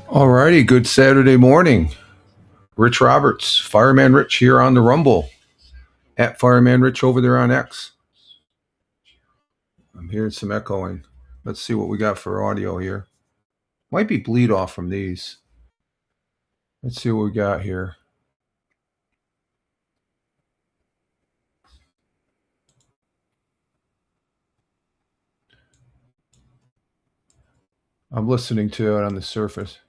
All righty, good Saturday morning. Rich Roberts, Fireman Rich here on the Rumble, at Fireman Rich over there on X. I'm hearing some echoing. Let's see what we got for audio here. Might be bleed off from these. Let's see what we got here. I'm listening to it on the surface.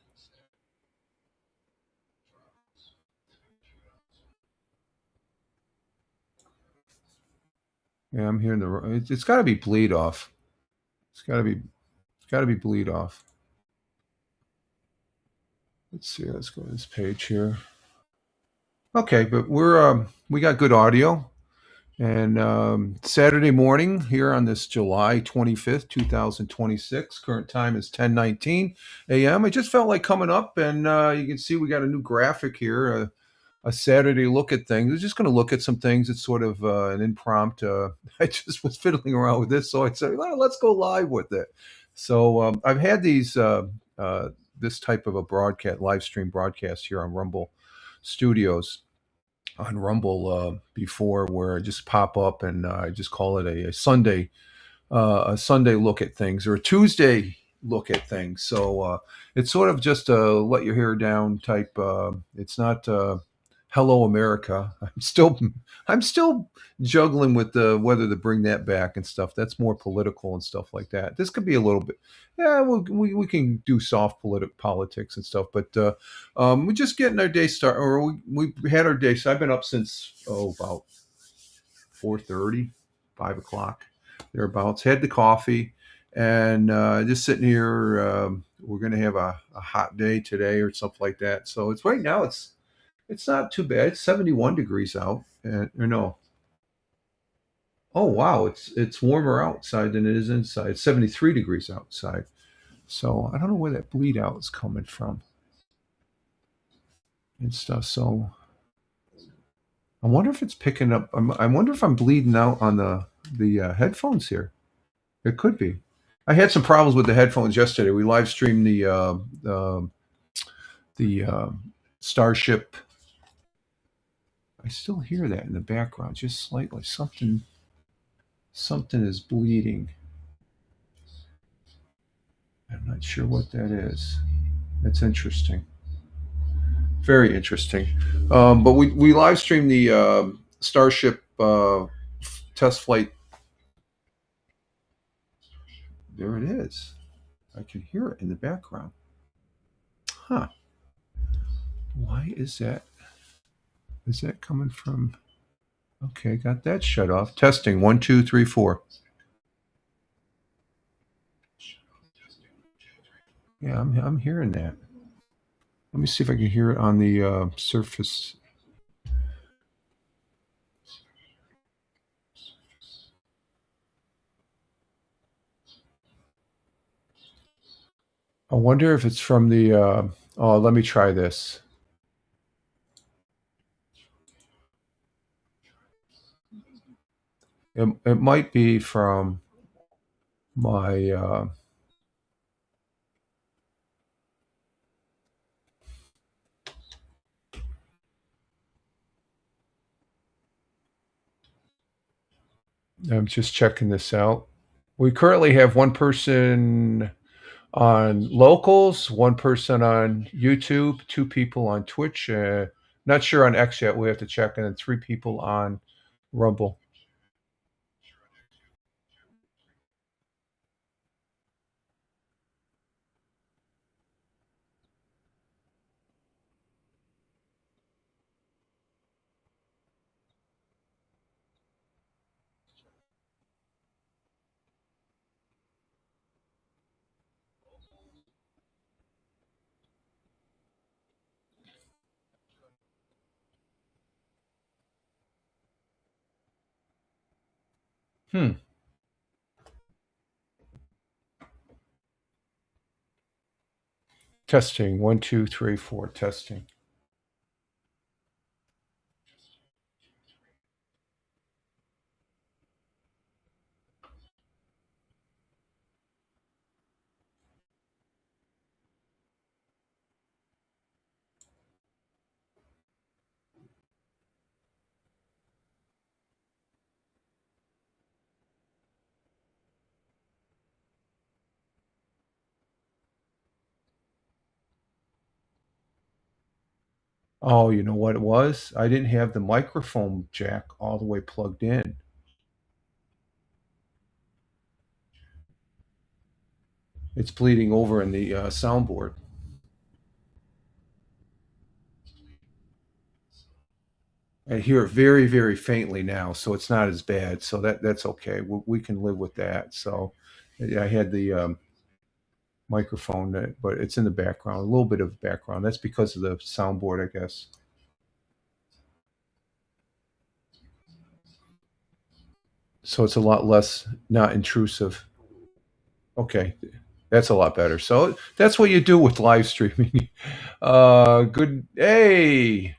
Yeah, I'm hearing it's got to be bleed off. It's got to be bleed off. Let's see. Let's go to this page here. Okay, but we got good audio. And Saturday morning here on this July 25th, 2026. Current time is 10:19 a.m. I just felt like coming up, and you can see we got a new graphic here, a Saturday look at things. We're just going to look at some things. It's sort of an impromptu. I just was fiddling around with this, so I said, well, let's go live with it. So I've had this type of a live stream broadcast here on Rumble Studios on Rumble before, where I just pop up and I just call it a Sunday look at things, or a Tuesday look at things. So it's sort of just a let your hair down type. It's not Hello America. I'm still juggling with whether to bring that back and stuff. That's more political and stuff like that. This could be a little bit. Yeah, we can do soft politics and stuff, but we're just getting our day started, or we had our day. So I've been up since about 4:30, 5 o'clock thereabouts. Had the coffee, and just sitting here. We're going to have a hot day today or something like that. So it's right now. It's not too bad. It's 71 degrees out. Or no. Oh wow, it's warmer outside than it is inside. It's 73 degrees outside. So I don't know where that bleed out is coming from and stuff. So I wonder if it's picking up. I wonder if I'm bleeding out on the headphones here. It could be. I had some problems with the headphones yesterday. We live streamed the Starship. I still hear that in the background, just slightly. Something is bleeding. I'm not sure what that is. That's interesting. Very interesting. But we live streamed the Starship test flight. There it is. I can hear it in the background. Huh. Why is that? Is that coming from? Okay, got that shut off. Testing 1, 2, 3, 4. Yeah, I'm hearing that. Let me see if I can hear it on the surface. I wonder if it's from the. Oh, let me try this. It might be from my. I'm just checking this out. We currently have one person on locals, one person on YouTube, two people on Twitch. Not sure on X yet. We have to check, and then three people on Rumble. Hmm. Testing. 1, 2, 3, 4. Testing. Oh, you know what it was? I didn't have the microphone jack all the way plugged in. It's bleeding over in the soundboard. I hear it very, very faintly now, so it's not as bad. So that's okay. We can live with that. So yeah, I had the microphone, but it's in the background, a little bit of background. That's because of the soundboard, I guess. So it's a lot less not intrusive. Okay, that's a lot better. So that's what you do with live streaming. Good. Hey,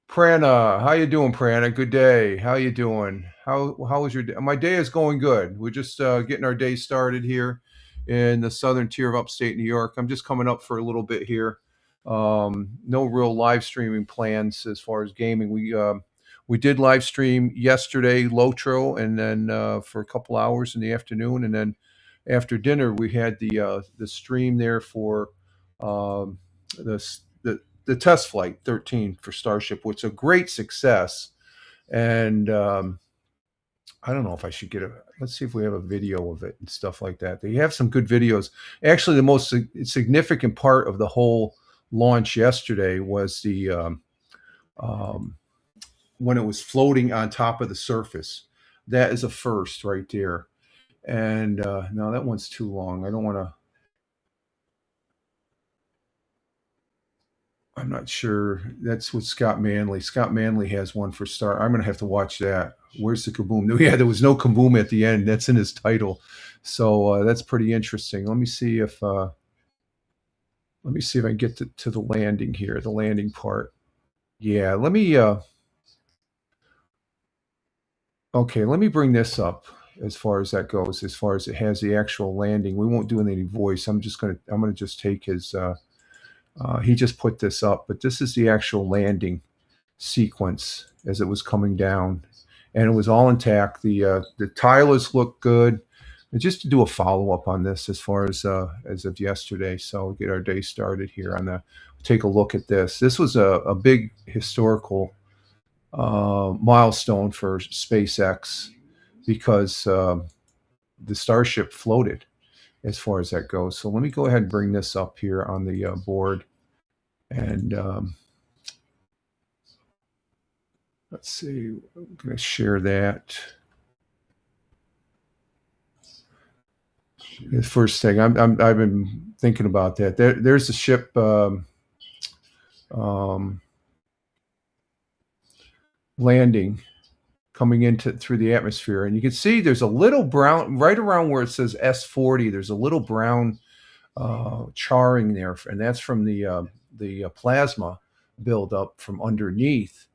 Prana, how you doing, Prana? Good day. How you doing? How was your day? My day is going good. We're just getting our day started here in the southern tier of upstate New York. I'm just coming up for a little bit here. No real live streaming plans as far as gaming. We did live stream yesterday, Lotro, and then for a couple hours in the afternoon, and then after dinner we had the stream there for um, the test flight 13 for Starship, which is a great success. And I don't know if I should get a. Let's see if we have a video of it and stuff like that. They have some good videos. Actually, the most significant part of the whole launch yesterday was the um, when it was floating on top of the surface. That is a first right there. And no, that one's too long. I don't want to. I'm not sure. That's with Scott Manley. Scott Manley has one for Star. I'm going to have to watch that. Where's the kaboom? No, yeah, there was no kaboom at the end. That's in his title, so that's pretty interesting. Let me see if I can get to the landing here, the landing part. Yeah, let me. Okay, let me bring this up as far as that goes. As far as it has the actual landing, we won't do any voice. I'm gonna just take his. He just put this up, but this is the actual landing sequence as it was coming down, and it was all intact. The tilers look good. And just to do a follow up on this, as of yesterday, so we'll get our day started here on the. Take a look at this. This was a big historical milestone for SpaceX because the Starship floated as far as that goes. So let me go ahead and bring this up here on the board and. Let's see. I'm going to share that. The first thing I've been thinking about that. There's the ship um, landing coming into through the atmosphere, and you can see there's a little brown right around where it says S40. There's a little brown charring there, and that's from the plasma buildup from underneath.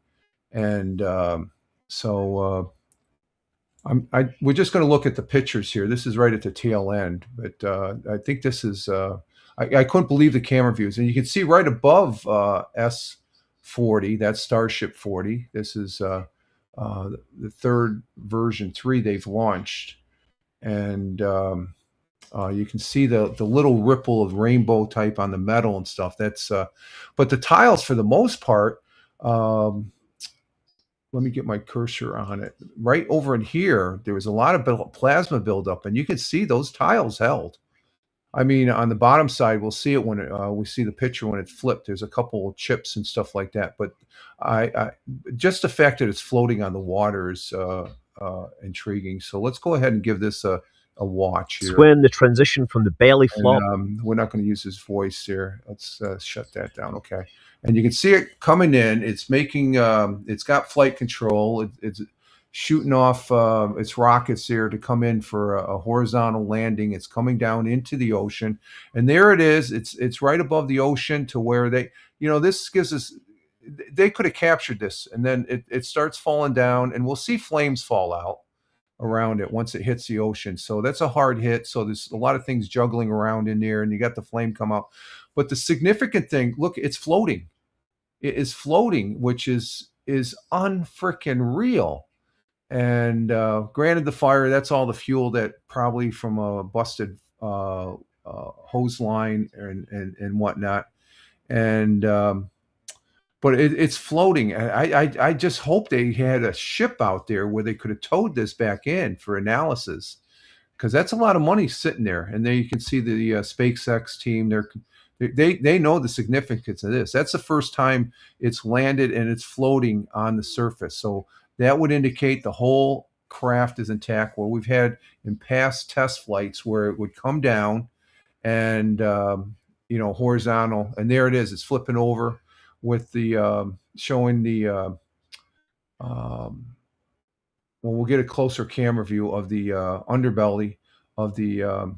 And we're just going to look at the pictures here. This is right at the tail end, but I think this is. I couldn't believe the camera views, and you can see right above S40. That's Starship 40. This is the third version 3 they've launched, and you can see the little ripple of rainbow type on the metal and stuff. That's but the tiles for the most part. Let me get my cursor on it. Right over in here, there was a lot of plasma buildup, and you can see those tiles held. I mean, on the bottom side, we'll see it when we see the picture when it's flipped. There's a couple of chips and stuff like that, but I just the fact that it's floating on the water is intriguing. So let's go ahead and give this a watch here. When the transition from the belly flop. We're not going to use his voice here. Let's shut that down. Okay. And you can see it coming in. It's making, it's got flight control. It's shooting off its rockets here to come in for a horizontal landing. It's coming down into the ocean. And there it is. It's right above the ocean to where this gives us, they could have captured this. And then it starts falling down, and we'll see flames fall out around it once it hits the ocean. So that's a hard hit. So there's a lot of things juggling around in there, and you got the flame come out. But the significant thing, look, it's floating. It is floating, which is unfreaking real. And granted, the fire, that's all the fuel that probably from a busted hose line and whatnot. And but it's floating. I just hope they had a ship out there where they could have towed this back in for analysis, because that's a lot of money sitting there. And there you can see the SpaceX team. They know the significance of this. That's the first time it's landed and it's floating on the surface. So that would indicate the whole craft is intact. Where we've had in past test flights where it would come down and horizontal, and there it is. It's flipping over with the showing the. Well, we'll get a closer camera view of the underbelly of the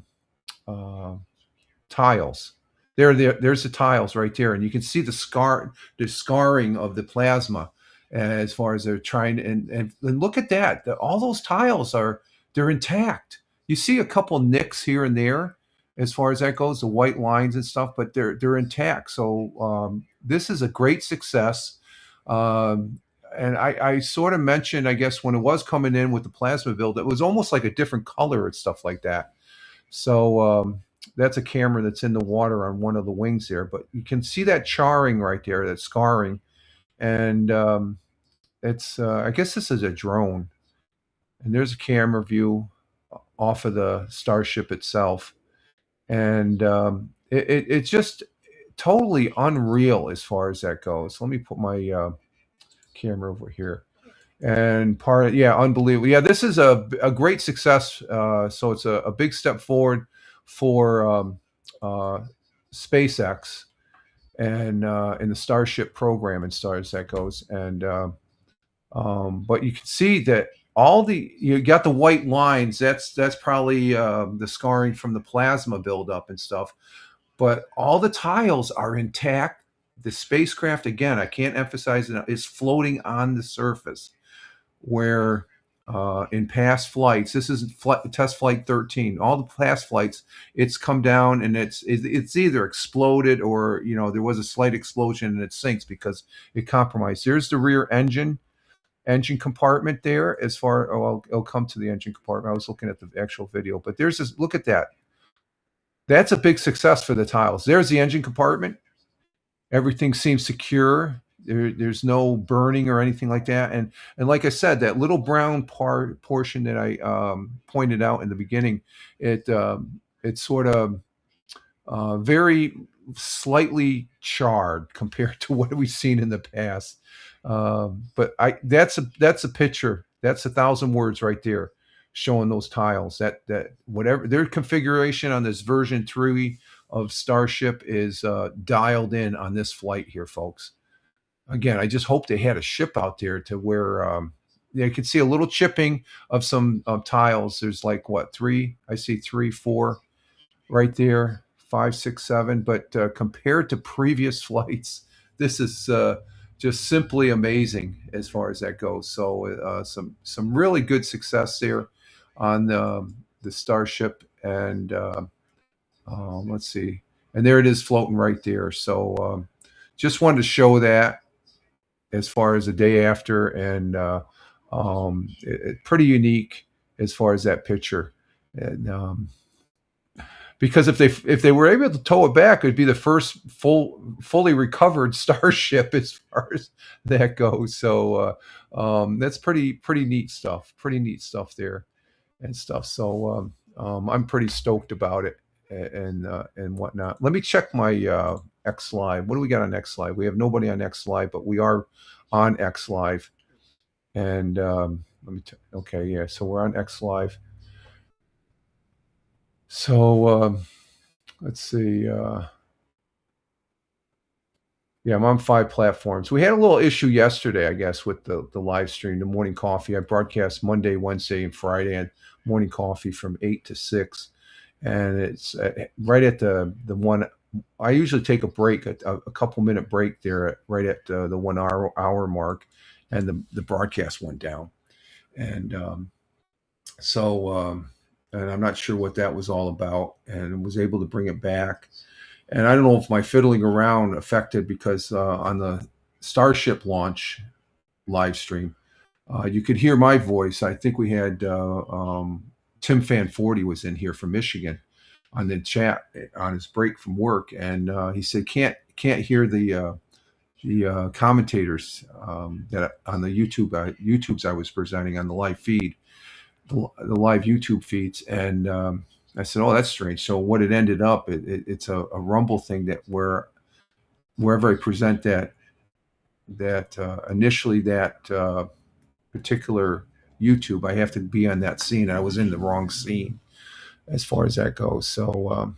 tiles. There's the tiles right there, and you can see the scarring of the plasma as far as they're trying. And look at that. All those tiles they're intact. You see a couple nicks here and there as far as that goes, the white lines and stuff, but they're intact. So this is a great success. And I sort of mentioned, I guess, when it was coming in with the plasma build, it was almost like a different color and stuff like that. So that's a camera that's in the water on one of the wings there, but you can see that charring right there, that scarring. And it's, I guess this is a drone. And there's a camera view off of the Starship itself. And it's just totally unreal as far as that goes. Let me put my camera over here. And unbelievable. Yeah, this is a great success. So it's a big step forward for SpaceX and in the Starship program as far as that goes. And but you can see that you got the white lines. That's probably the scarring from the plasma buildup and stuff. But all the tiles are intact. The spacecraft, again, I can't emphasize it, is floating on the surface. Where in past flights, this is test flight 13. All the past flights, it's come down and it's either exploded or there was a slight explosion and it sinks because it compromised. There's the rear engine compartment there. I'll come to the engine compartment. I was looking at the actual video, but there's this. Look at that. That's a big success for the tiles. There's the engine compartment. Everything seems secure. There's no burning or anything like that. And like I said, that little brown portion that I pointed out in the beginning, it's sort of very slightly charred compared to what we've seen in the past. But that's a picture. That's 1,000 words right there, showing those tiles. That whatever their configuration on this version 3 of Starship is dialed in on this flight here, folks. Again, I just hope they had a ship out there to where you can see a little chipping of some tiles. There's like 3? I see 3, 4 right there, 5, 6, 7. But compared to previous flights, this is just simply amazing as far as that goes. So some really good success there on the Starship, and let's see, and there it is floating right there. So just wanted to show that as far as the day after, and pretty unique as far as that picture. And because if they were able to tow it back, it'd be the first fully recovered Starship as far as that goes. So that's pretty neat stuff. Pretty neat stuff there and stuff. So I'm pretty stoked about it and whatnot. Let me check my X Live. What do we got on X Live? We have nobody on X Live, but we are on X Live. And okay, yeah. So we're on X Live. So let's see. Yeah, I'm on 5 platforms. We had a little issue yesterday, I guess, with the live stream, the morning coffee. I broadcast Monday, Wednesday, and Friday, and morning coffee from 8 to 6. And it's right at the one. I usually take a break, a couple minute break there, right at the 1 hour mark, and the broadcast went down. And and I'm not sure what that was all about, and was able to bring it back. And I don't know if my fiddling around affected, because on the Starship launch live stream, you could hear my voice. I think we had Tim Fan 40 was in here from Michigan on the chat on his break from work, and he said can't hear the commentators that on the YouTubes I was presenting on the live feed, the live YouTube feeds, and I said, "Oh, that's strange." So what it ended up, it's a Rumble thing that wherever I present that initially that particular YouTube, I have to be on that scene. I was in the wrong scene as far as that goes. So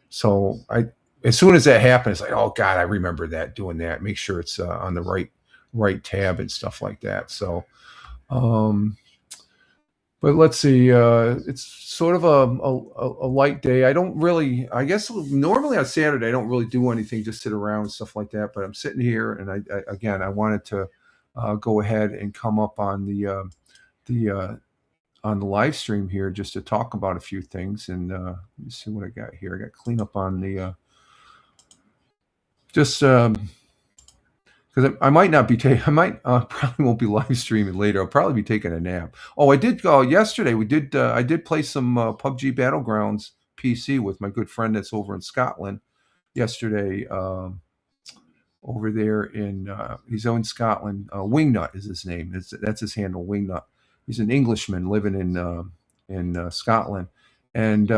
so I, as soon as that happened, it's like, oh God, I remember that, doing that. Make sure it's on the right tab and stuff like that. So. But let's see. It's sort of a light day. I don't really. I guess normally on Saturday I don't really do anything, just sit around and stuff like that. But I'm sitting here, and I wanted to go ahead and come up on the on the live stream here just to talk about a few things. And let me see what I got here. I got clean up on the just. Because I might not be taking, I might probably won't be live streaming later. I'll probably be taking a nap. Oh, I did go yesterday. I did play some PUBG Battlegrounds PC with my good friend that's over in Scotland yesterday. Over there he's in Scotland. Wingnut is his name. That's his handle, Wingnut. He's an Englishman living in Scotland, and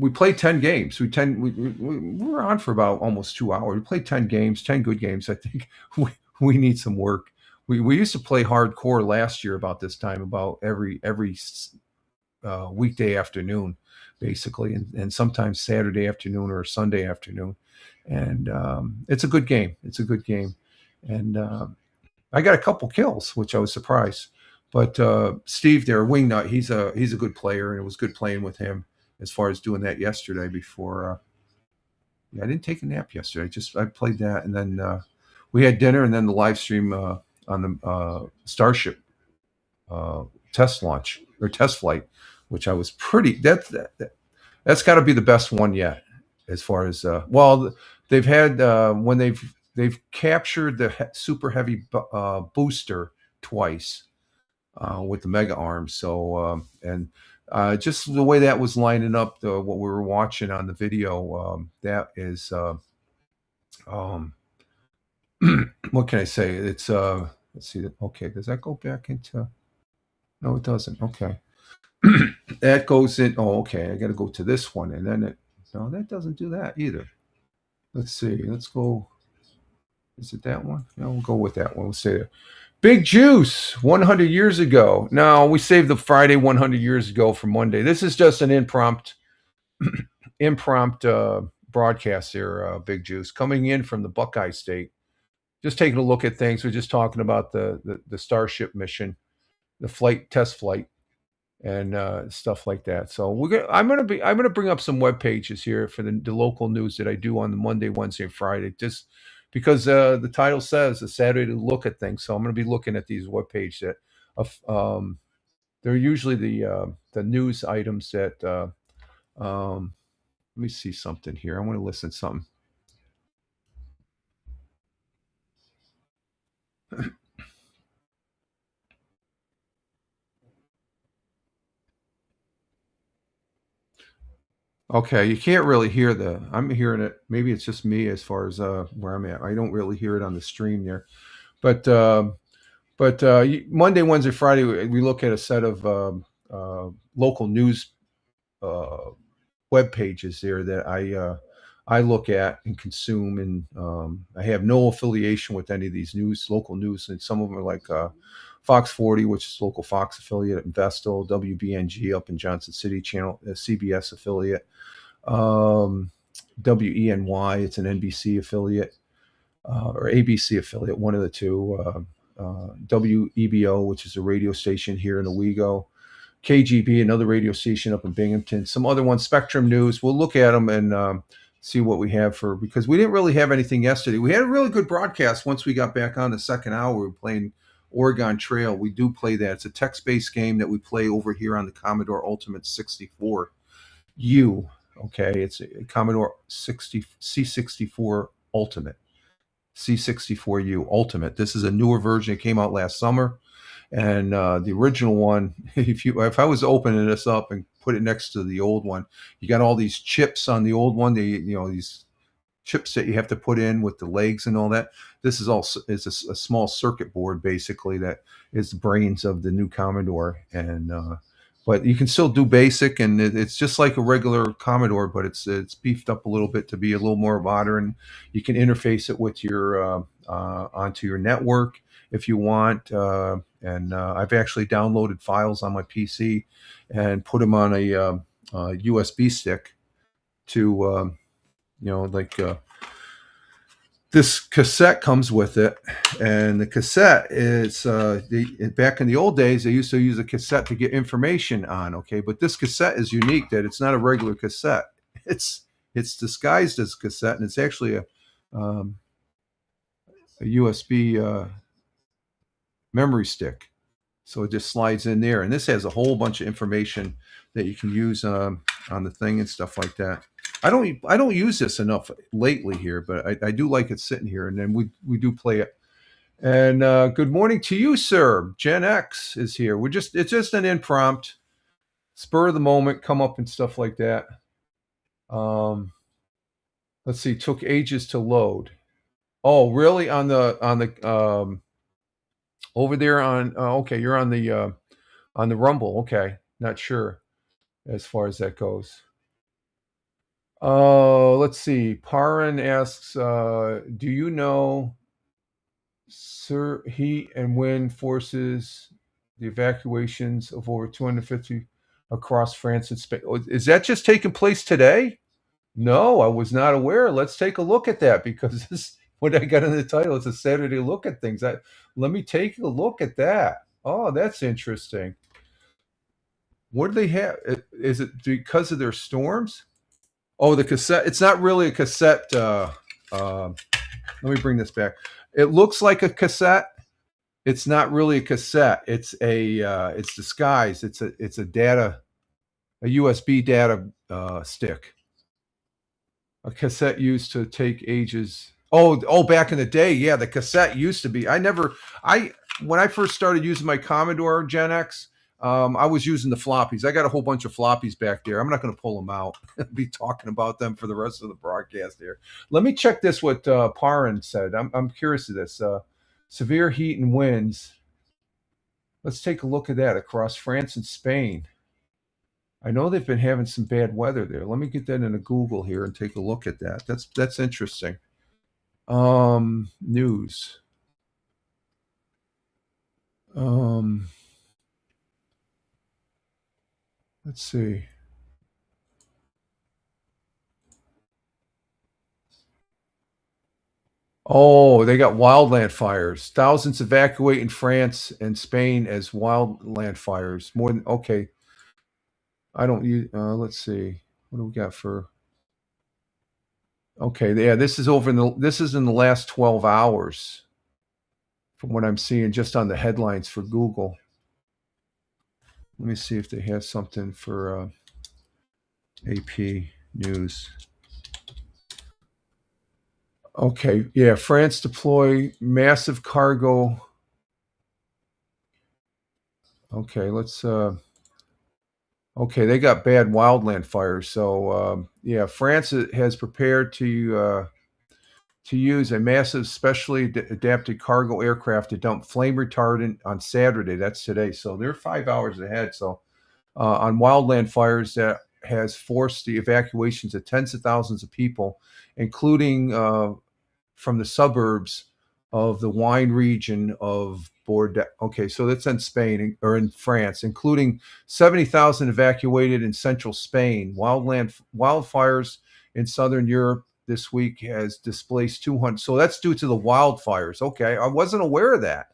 we played 10 games. We were on for about almost 2 hours. We played 10 games, 10 good games. I think we need some work. We used to play hardcore last year about this time, about every weekday afternoon, basically, and sometimes Saturday afternoon or Sunday afternoon. And it's a good game. It's a good game. And I got a couple kills, which I was surprised. But Steve there, Wingnut, he's a good player, and it was good playing with him. As far as doing that yesterday before, I didn't take a nap yesterday. I played that, and then we had dinner, and then the live stream on the Starship test launch or test flight, which I was pretty. That's got to be the best one yet, as far as well, they've had when they've captured the super heavy booster twice with the mega arms. So and. Just the way that was lining up, what we were watching on the video, that is, what can I say? It's, let's see. Okay, does that go back into? No, it doesn't. Okay, that goes in. Oh, okay. I got to go to this one, and then no, that doesn't do that either. Let's see. Let's go. Is it that one? No, we'll go with that one. We'll say that. Big Juice, 100 years ago. Now, we saved the Friday 100 years ago for Monday. This is just an impromptu broadcast here, Big Juice, coming in from the Buckeye State. Just taking a look at things. We're just talking about the Starship mission, the test flight. and stuff like that. So I'm gonna bring up some web pages here for the local news that I do on the Monday, Wednesday, and Friday, just because the title says a Saturday to look at things. So I'm gonna be looking at these web pages that they're usually the news items that let me see something here. I want to listen to something. Okay, you can't really hear I'm hearing it. Maybe it's just me as far as where I'm at. I don't really hear it on the stream there. But Monday, Wednesday, Friday, we look at a set of local news uh, web pages there that I look at and consume, and I have no affiliation with any of these local news, and some of them are like Fox 40, which is local Fox affiliate, Vestal, WBNG up in Johnson City, channel CBS affiliate, um, WENY, it's an NBC affiliate or ABC affiliate, one of the two. WEBO, which is a radio station here in Owego, KGB, another radio station up in Binghamton, some other ones, Spectrum News. We'll look at them and see what we have because we didn't really have anything yesterday. We had a really good broadcast once we got back on the second hour. We were playing Oregon Trail. We do play that. It's a text-based game that we play over here on the Commodore Ultimate 64U. Okay, it's a Commodore C64 Ultimate. C64U Ultimate. This is a newer version. It came out last summer, and the original one. If I was opening this up and put it next to the old one, you got all these chips on the old one. These chips that you have to put in with the legs and all that. This is a small circuit board basically that is the brains of the new Commodore, and but you can still do basic, and it's just like a regular Commodore, but it's beefed up a little bit to be a little more modern. You can interface it with your onto your network if you want, and I've actually downloaded files on my PC and put them on a USB stick to like this cassette comes with it, and the cassette is back in the old days they used to use a cassette to get information on. Okay, but this cassette is unique that it's not a regular cassette. It's disguised as a cassette, and it's actually a USB memory stick. So it just slides in there, and this has a whole bunch of information that you can use on the thing and stuff like that. I don't use this enough lately here, but I do like it sitting here, and then we do play it. And good morning to you, sir. Gen X is here. It's just an impromptu, spur of the moment, come up and stuff like that. Let's see, took ages to load. Oh, really? On the over there on okay, you're on the Rumble. Okay, not sure as far as that goes. Let's see. Paran asks, do you know, sir, heat and wind forces the evacuations of over 250 across France and Spain? Is that just taking place today? No, I was not aware. Let's take a look at that because what I got in the title, it's a Saturday look at things. Let me take a look at that. Oh, that's interesting. What do they have? Is it because of their storms? Oh, the cassette. It's not really a cassette. Let me bring this back. It looks like a cassette. It's not really a cassette. It's disguised. It's a USB data stick. A cassette used to take ages. Oh, back in the day, yeah, the cassette used to be. When I first started using my Commodore Gen X, I was using the floppies. I got a whole bunch of floppies back there. I'm not going to pull them out. I'll be talking about them for the rest of the broadcast here. Let me check this. What Paran said. I'm curious of this. Severe heat and winds. Let's take a look at that across France and Spain. I know they've been having some bad weather there. Let me get that into Google here and take a look at that. That's interesting. News. Let's see. Oh, they got wildland fires. Thousands evacuate in France and Spain as wildland fires. More than okay. I don't use. Let's see. What do we got for? Okay, yeah, this is over in the. This is in the last 12 hours, from what I'm seeing just on the headlines for Google. Let me see if they have something for AP News. Okay, yeah, France deploy massive cargo. Okay, let's. Okay, they got bad wildland fires. So yeah, France has prepared to use a massive, specially adapted cargo aircraft to dump flame retardant on Saturday. That's today. So they're 5 hours ahead. So on wildland fires that has forced the evacuations of tens of thousands of people, including from the suburbs of the wine region of Bordeaux. Okay, so that's in Spain or in France, including 70,000 evacuated in central Spain. Wildfires in southern Europe this week has displaced 200. So that's due to the wildfires. Okay, I wasn't aware of that.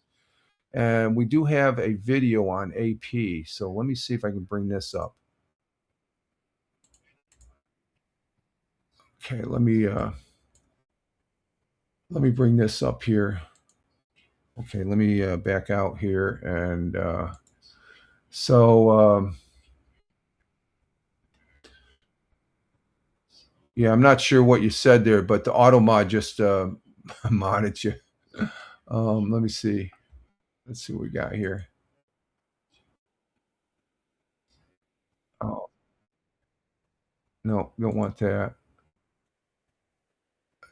And we do have a video on AP. So let me see if I can bring this up. Okay, let me bring this up here. Okay, let me back out here. And yeah, I'm not sure what you said there, but the AutoMod just modded you. Let me see. Let's see what we got here. Oh, no, don't want that.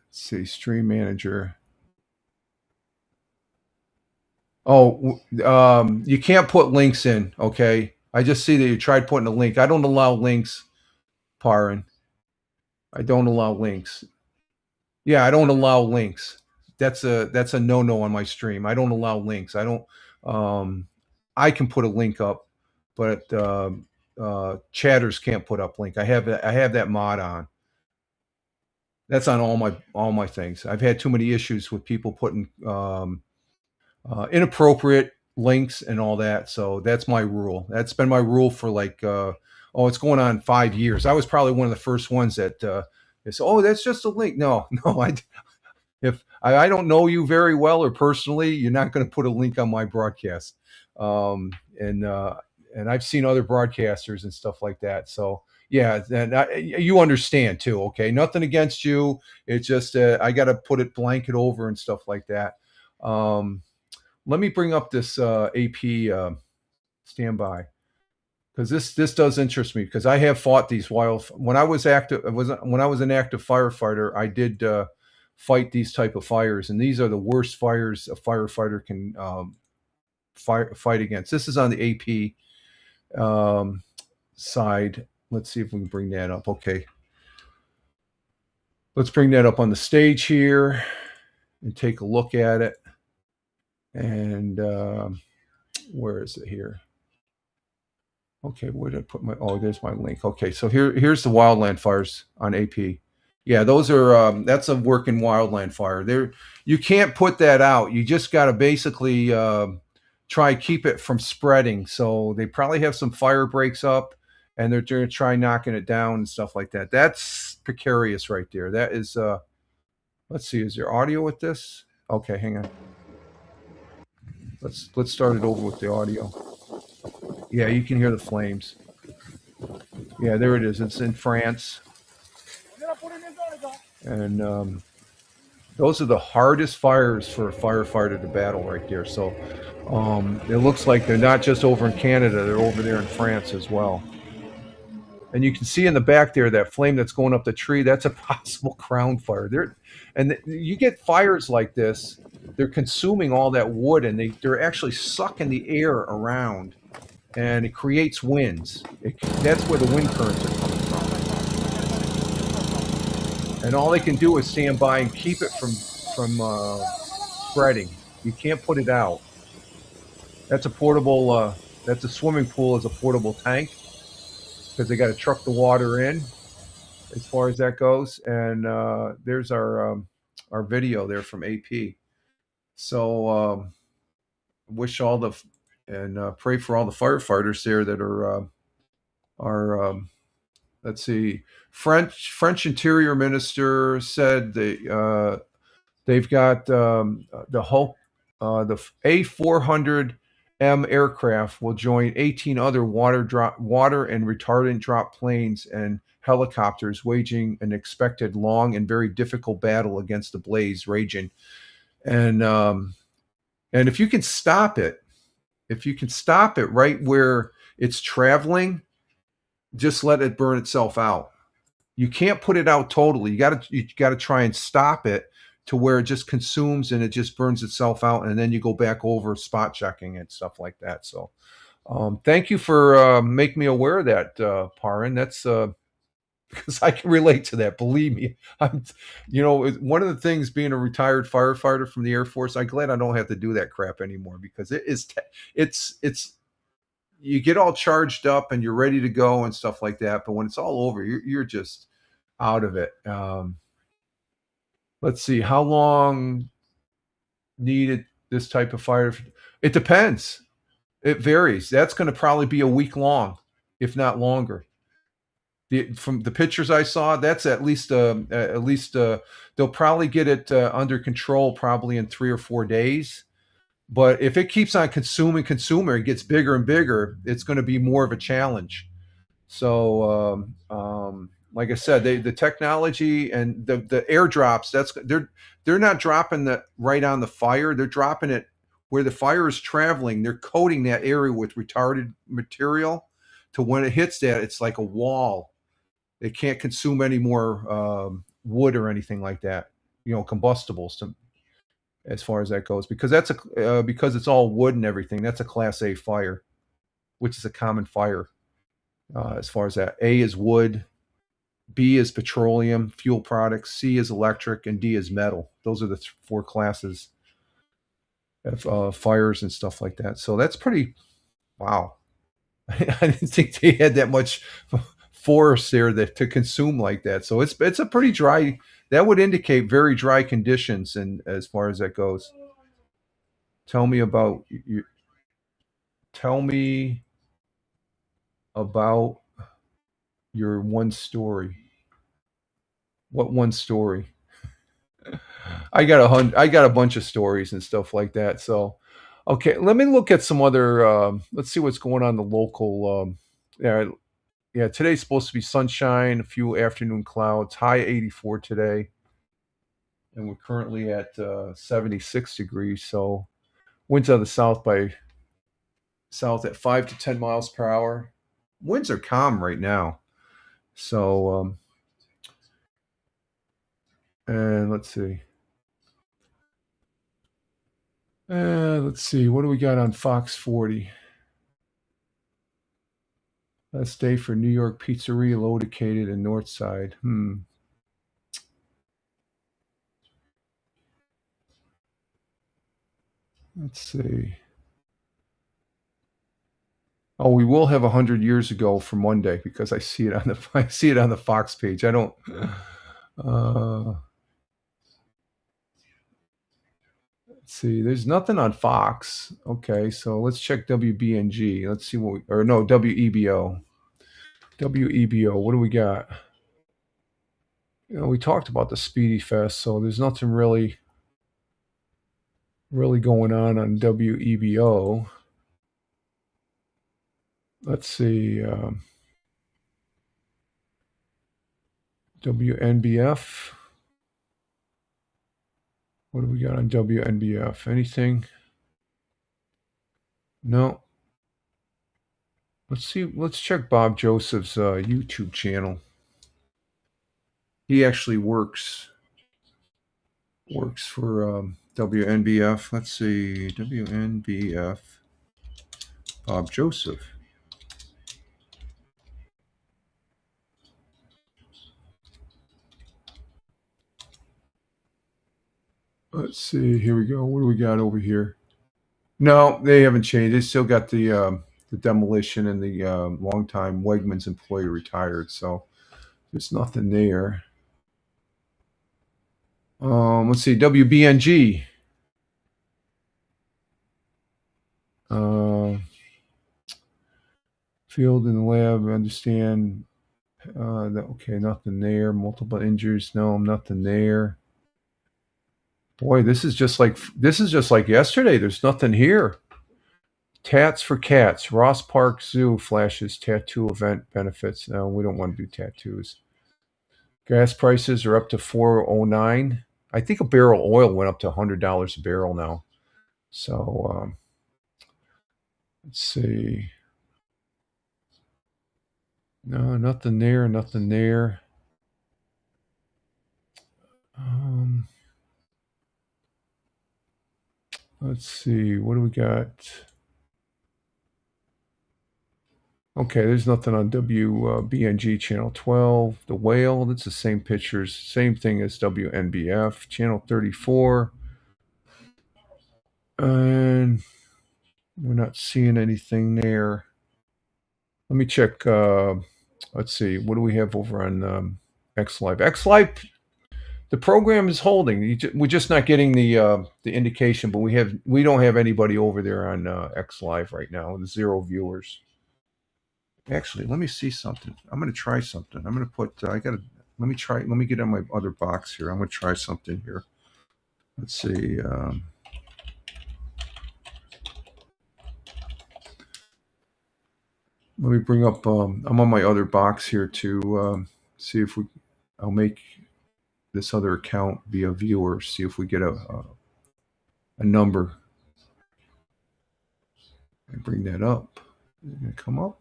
Let's see, Stream Manager. Oh, you can't put links in, okay? I just see that you tried putting a link. I don't allow links, Parin. I don't allow links. Yeah, I don't allow links. That's a no-no on my stream. I don't allow links. I don't I can put a link up, but chatters can't put up link. I have that mod on. That's on all my things. I've had too many issues with people putting inappropriate links and all that. So that's my rule. That's been my rule for like it's going on 5 years. I was probably one of the first ones that is, oh, that's just a link. No, no, if I don't know you very well or personally, you're not going to put a link on my broadcast. And I've seen other broadcasters and stuff like that. So yeah, and you understand too. Okay, nothing against you. It's just I got to put it blanket over and stuff like that. Let me bring up this AP standby, because this does interest me, because I have fought these when I was active. When I was an active firefighter, I did fight these type of fires, and these are the worst fires a firefighter can fight against. This is on the AP side. Let's see if we can bring that up. Okay, let's bring that up on the stage here and take a look at it. And where is it here? Okay, where did I put my? Oh, there's my link. Okay, so here's the wildland fires on AP. Yeah, those are that's a working wildland fire. There, you can't put that out. You just got to basically try keep it from spreading. So they probably have some fire breaks up, and they're going to try knocking it down and stuff like that. That's precarious right there. That is. Let's see, is there audio with this? Okay, hang on. Let's start it over with the audio. Yeah, you can hear the flames. Yeah, there it is. It's in France. And those are the hardest fires for a firefighter to battle right there. So it looks like they're not just over in Canada, they're over there in France as well. And you can see in the back there, that flame that's going up the tree, that's a possible crown fire. You get fires like this, they're consuming all that wood, and they're actually sucking the air around, and it creates winds. That's where the wind currents are coming from. And all they can do is stand by and keep it from spreading. You can't put it out. That's a portable, that's a swimming pool as a portable tank, because they got to truck the water in as far as that goes. And there's our video there from AP. So wish all the, and pray for all the firefighters there that are, our let's see, French Interior Minister said they've got the Hulk, the A400M aircraft will join 18 other water and retardant drop planes and helicopters, waging an expected long and very difficult battle against the blaze raging. And and if you can stop it right where it's traveling, just let it burn itself out. You can't put it out totally. You got to try and stop it to where it just consumes and it just burns itself out, and then you go back over spot checking and stuff like that. So, thank you for making me aware of that, Parin. That's because I can relate to that. Believe me, one of the things being a retired firefighter from the Air Force. I'm glad I don't have to do that crap anymore because it's you get all charged up and you're ready to go and stuff like that. But when it's all over, you're just out of it. Let's see, how long needed this type of fire? It depends. It varies. That's going to probably be a week long, if not longer. From the pictures I saw, that's at least they'll probably get it under control probably in 3 or 4 days. But if it keeps on consuming, it gets bigger and bigger. It's going to be more of a challenge. So, like I said, the technology and the airdrops, they're not dropping that right on the fire. They're dropping it where the fire is traveling. They're coating that area with retarded material to when it hits that, it's like a wall. It can't consume any more wood or anything like that. Combustibles as far as that goes, because because it's all wood and everything. That's a Class A fire, which is a common fire. As far as that, A is wood, B is petroleum, fuel products, C is electric, and D is metal. Those are the four classes of fires and stuff like that. So that's pretty, wow. I didn't think they had that much forest there to consume like that. So it's a pretty dry. That would indicate very dry conditions, and as far as that goes. Tell me about you. Tell me about your one story. What one story? I got a bunch of stories and stuff like that. So, okay, let me look at some other. Let's see what's going on in the local. Yeah, yeah. Today's supposed to be sunshine, a few afternoon clouds. High 84 today, and we're currently at 76 degrees. So, winds out of the south at 5 to 10 miles per hour. Winds are calm right now. So, and let's see. Let's see. What do we got on Fox 40? Last day for New York pizzeria located in North Side. Let's see. Oh, we will have 100 years ago for Monday because I see it on the Fox page. I don't. Let's see. There's nothing on Fox. Okay, so let's check WBNG. Let's see or no, WEBO. WEBO. What do we got? We talked about the Speedy Fest, so there's nothing really going on WEBO. Let's see. WNBF. What do we got on WNBF? Anything? No. Let's see. Let's check Bob Joseph's YouTube channel. He actually works for WNBF. Let's see. WNBF. Bob Joseph. Let's see. Here we go. What do we got over here? No, they haven't changed. They still got the demolition and the longtime Wegmans employee retired. So there's nothing there. Let's see. WBNG. Field in the lab, I understand. Okay, nothing there. Multiple injuries, no, nothing there. Boy, this is just like yesterday. There's nothing here. Tats for cats. Ross Park Zoo flashes tattoo event benefits. No, we don't want to do tattoos. Gas prices are up to 409. I think a barrel of oil went up to $100 a barrel now. So let's see. No, nothing there. Nothing there. Let's see. What do we got? Okay, there's nothing on WBNG channel 12. The Whale, that's the same pictures, same thing as WNBF channel 34. And we're not seeing anything there. Let me check. Let's see. What do we have over on XLive? XLive, the program is holding. We're just not getting the indication, but we don't have anybody over there on XLive right now. The 0 viewers. Actually, let me see something. I'm going to try something. I'm going to put. Let me try. Let me get on my other box here. I'm going to try something here. Let's see. Let me bring up. I'm on my other box here to see if I'll make this other account be a viewer. See if we get a number. And bring that up. Is it going to come up?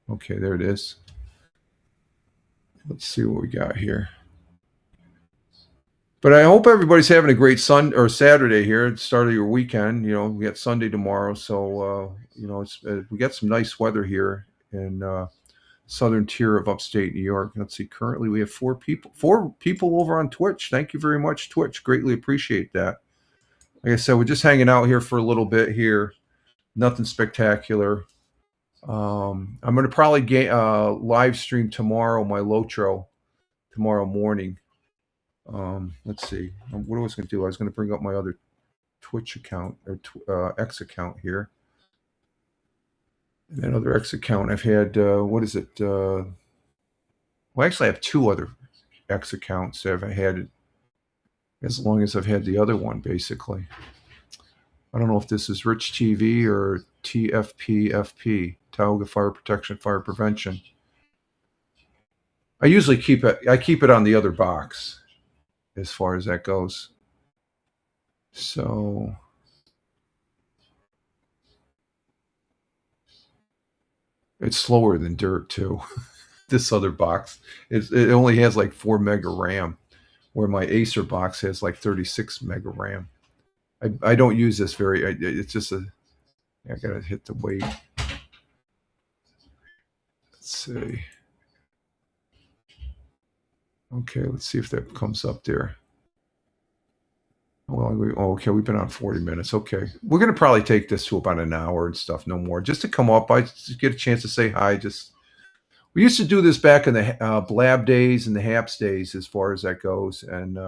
Okay, there it is. Let's see what we got here. But I hope everybody's having a great Sunday or Saturday here at the start of your weekend. You know, we got Sunday tomorrow, so we got some nice weather here in southern tier of upstate New York. Let's see. Currently, we have 4 people over on Twitch. Thank you very much, Twitch. Greatly appreciate that. Like I said, we're just hanging out here for a little bit here. Nothing spectacular. I'm going to probably live stream tomorrow my Lotro tomorrow morning. Let's see. What I was going to do, I was going to bring up my other Twitch account or X account here. And that other X account, I've had, what is it? Well, actually, I have 2 other X accounts that I've had as long as I've had the other one, basically. I don't know if this is Rich TV or TFPFP, Tioga Fire Protection, Fire Prevention. I usually keep it on the other box as far as that goes. So it's slower than dirt too. This other box, it only has like 4 mega RAM, where my Acer box has like 36 mega RAM. I don't use this it's just I gotta hit the wait. Let's see. Okay, let's see if that comes up there. Well, okay, we've been on 40 minutes. Okay, we're going to probably take this to about an hour and stuff, no more. Just to come up, I just get a chance to say hi. We used to do this back in the Blab days and the Haps days, as far as that goes, and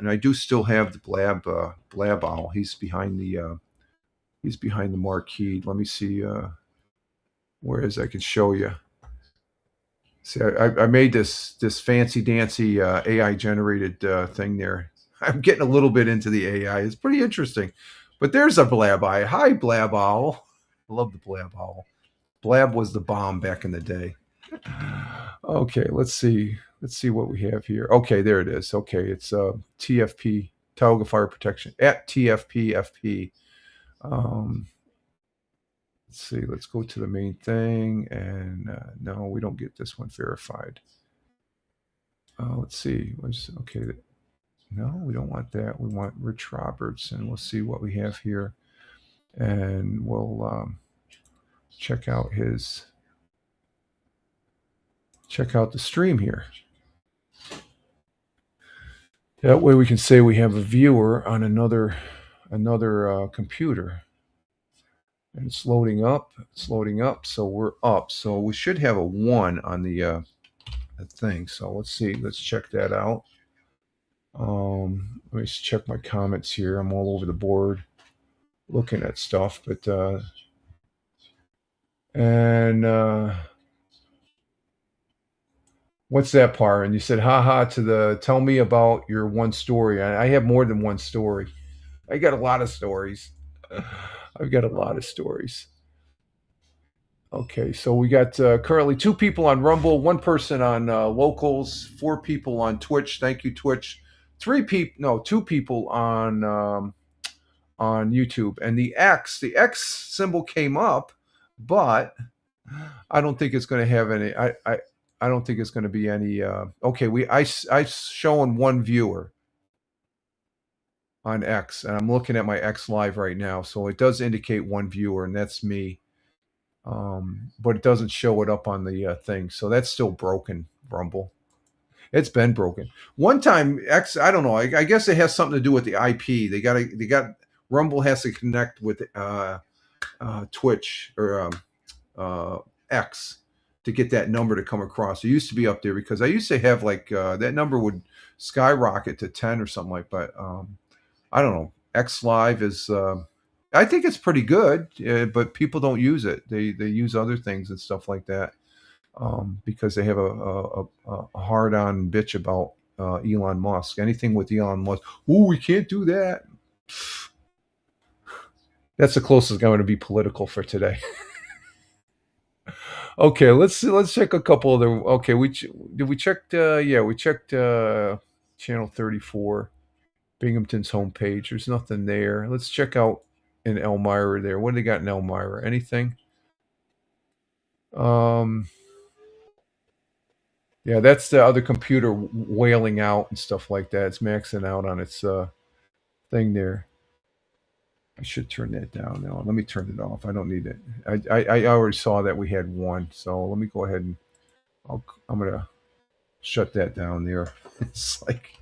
I do still have the Blab owl. He's behind the marquee. Let me see where I can show you. See, I made this fancy dancy AI generated thing there. I'm getting a little bit into the AI. It's pretty interesting. But there's a Blab Eye. Hi, Blab Owl. I love the Blab Owl. Blab was the bomb back in the day. Okay, let's see. Let's see what we have here. Okay, there it is. Okay, it's TFP, Tioga Fire Protection, at TFPFP. Let's see. Let's go to the main thing. And no, we don't get this one verified. Let's see. Okay. No, we don't want that. We want Rich Roberts, and we'll see what we have here. And we'll check out the stream here. That way we can say we have a viewer on another computer. And it's loading up. So we're up. So we should have a 1 on the thing. So let's see. Let's check that out. Let me check my comments here. I'm all over the board looking at stuff, but And what's that part? And you said, haha, to the tell me about your one story. I have more than one story. I got a lot of stories. I've got a lot of stories. Okay, so we got currently two people on Rumble, one person on Locals, four people on Twitch. Thank you, Twitch. Two people on YouTube, and the X symbol came up, but I don't think it's going to have any. I don't think it's going to be any. Okay, I've shown one viewer on X, and I'm looking at my X live right now, so it does indicate one viewer, and that's me. But it doesn't show it up on the thing, so that's still broken. Rumble, it's been broken. One time, X, I don't know. I guess it has something to do with the IP. They got Rumble has to connect with Twitch or X to get that number to come across. It used to be up there because I used to have like that number would skyrocket to 10 or something like. But I don't know. X Live is. I think it's pretty good, but people don't use it. They use other things and stuff like that because they have a hard on bitch about Elon Musk. Anything with Elon Musk, oh, we can't do that. That's the closest I'm going to be political for today. Okay, let's check a couple of the. Okay, did we checked? Yeah, we checked channel 34, Binghamton's homepage. There's nothing there. Let's check out in Elmira there. What do they got in Elmira? Anything? Yeah, that's the other computer wailing out and stuff like that. It's maxing out on its thing there. I should turn that down now. Let me turn it off. I don't need it. I already saw that we had one, so let me go ahead and I'm gonna shut that down there. It's like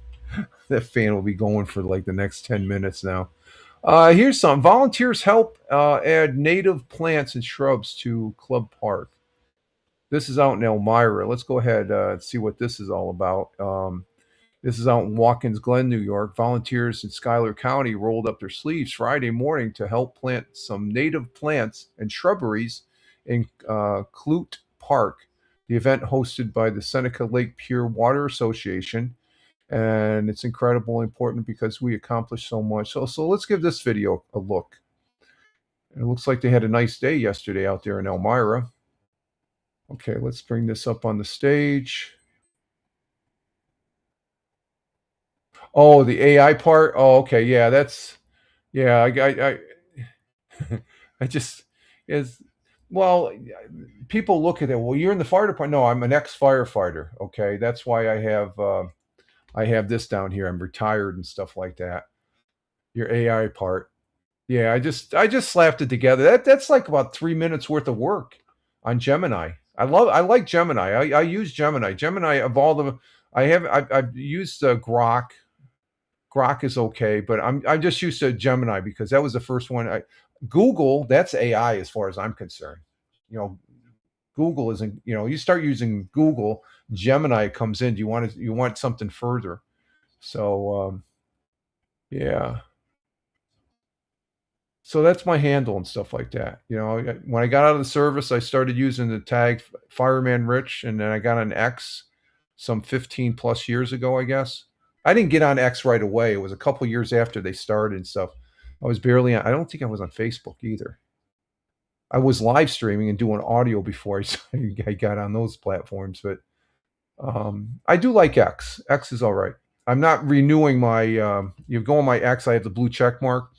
that fan will be going for like the next 10 minutes now. Here's some volunteers help add native plants and shrubs to Club Park. This is out in Elmira. Let's go ahead and see what this is all about. This is out in Watkins Glen, New York. Volunteers in Schuyler County rolled up their sleeves Friday morning to help plant some native plants and shrubberies in Clute Park. The event hosted by the Seneca Lake Pure Water Association, and it's incredibly important because we accomplished so much. So let's give this video a look. It looks like they had a nice day yesterday out there in Elmira. Okay, let's bring this up on the stage. Oh, the AI part. Oh, okay, yeah, that's yeah. I just is well. People look at it. Well, you're in the fire department. No, I'm an ex-firefighter. Okay, that's why I have this down here. I'm retired and stuff like that. Your AI part. Yeah, I just slapped it together. That's like about 3 minutes worth of work on Gemini. I like Gemini. I use Gemini. Gemini of all the I've used Grok. Grok is okay, but I'm just used to Gemini because that was the first one. Google, that's AI as far as I'm concerned. You know, Google isn't. You know, you start using Google, Gemini comes in. You want something further? So yeah. So that's my handle and stuff like that. You know, when I got out of the service, I started using the tag Fireman Rich, and then I got on X some 15 plus years ago, I guess. I didn't get on X right away. It was a couple years after they started and stuff. I was barely on, I don't think I was on Facebook either. I was live streaming and doing audio before I got on those platforms, but I do like X. X is all right. I'm not renewing my, you go on my X, I have the blue check mark,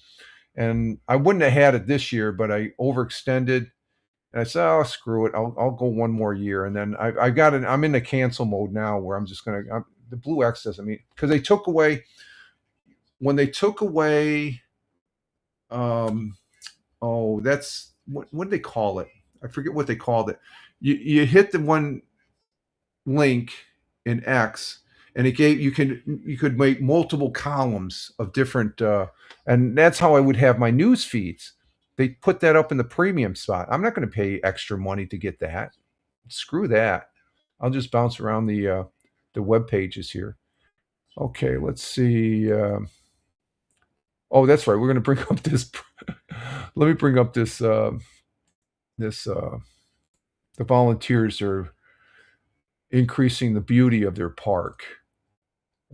and I wouldn't have had it this year, but I overextended. And I said, "Oh, screw it! I'll go one more year." And then I got it. I'm in the cancel mode now, where I'm just gonna the blue X doesn't mean because they took away when they took away. Oh, that's what did they call it? I forget what they called it. You hit the one link in X, and it gave you could make multiple columns of different, and that's how I would have my news feeds. They put that up in the premium spot. I'm not going to pay extra money to get that. Screw that. I'll just bounce around the web pages here. Okay, let's see. Oh, that's right. We're going to bring up this. Let me bring up this this the volunteers are increasing the beauty of their park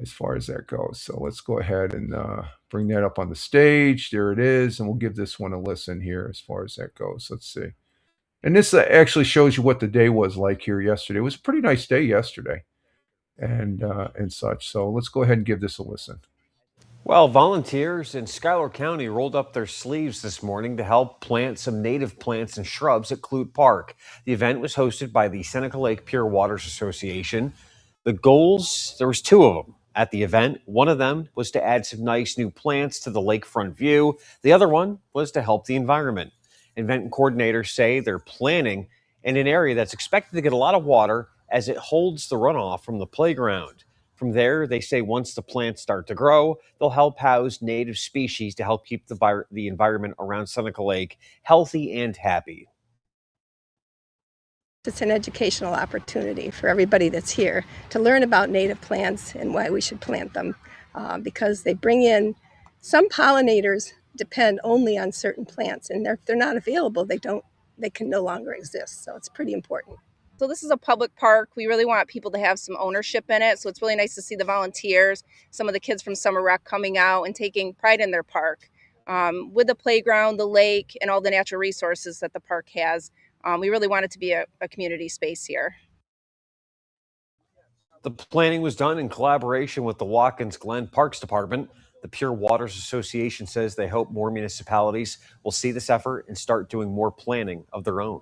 as far as that goes. So let's go ahead and bring that up on the stage. There it is. And we'll give this one a listen here as far as that goes. Let's see. And this actually shows you what the day was like here yesterday. It was a pretty nice day yesterday and such. So let's go ahead and give this a listen. Well, volunteers in Schuyler County rolled up their sleeves this morning to help plant some native plants and shrubs at Clute Park. The event was hosted by the Seneca Lake Pure Waters Association. The goals, there was two of them at the event. One of them was to add some nice new plants to the lakefront view. The other one was to help the environment. Event coordinators say they're planning in an area that's expected to get a lot of water as it holds the runoff from the playground. From there, they say once the plants start to grow, they'll help house native species to help keep the environment around Seneca Lake healthy and happy. It's an educational opportunity for everybody that's here to learn about native plants and why we should plant them because they bring in some pollinators depend only on certain plants, and if they're not available, they can no longer exist. So it's pretty important. So this is a public park. We really want people to have some ownership in it. So it's really nice to see the volunteers, some of the kids from Summer Rec coming out and taking pride in their park. With the playground, the lake, and all the natural resources that the park has, we really want it to be a community space here. The planning was done in collaboration with the Watkins Glen Parks Department. The Pure Waters Association says they hope more municipalities will see this effort and start doing more planning of their own.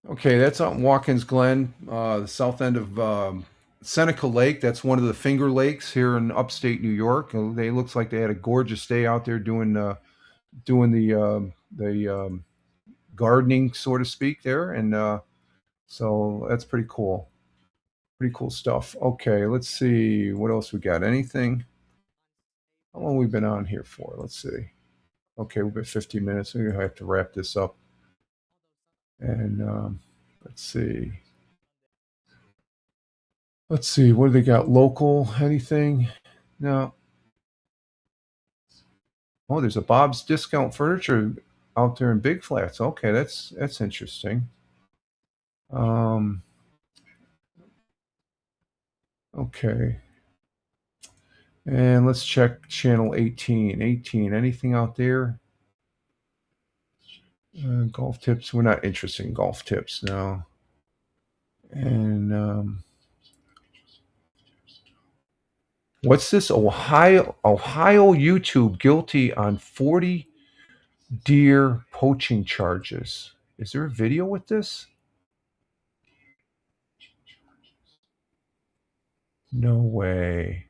Okay, that's out in Watkins Glen, the south end of Seneca Lake. That's one of the Finger Lakes here in upstate New York. They looks like they had a gorgeous day out there doing the gardening, so to speak, there, and so that's pretty cool. Pretty cool stuff. Okay, let's see what else we got. Anything? How long we been on here for? Let's see. Okay, we've been 15 minutes. We're gonna have to wrap this up. And let's see. Let's see. What do they got? Local? Anything? No. Oh, there's a Bob's Discount Furniture out there in Big Flats. Okay, that's interesting. Okay. And let's check channel 18. 18. Anything out there? Golf tips. We're not interested in golf tips now. And what's this? Ohio YouTube guilty on 40 deer poaching charges. Is there a video with this? No way.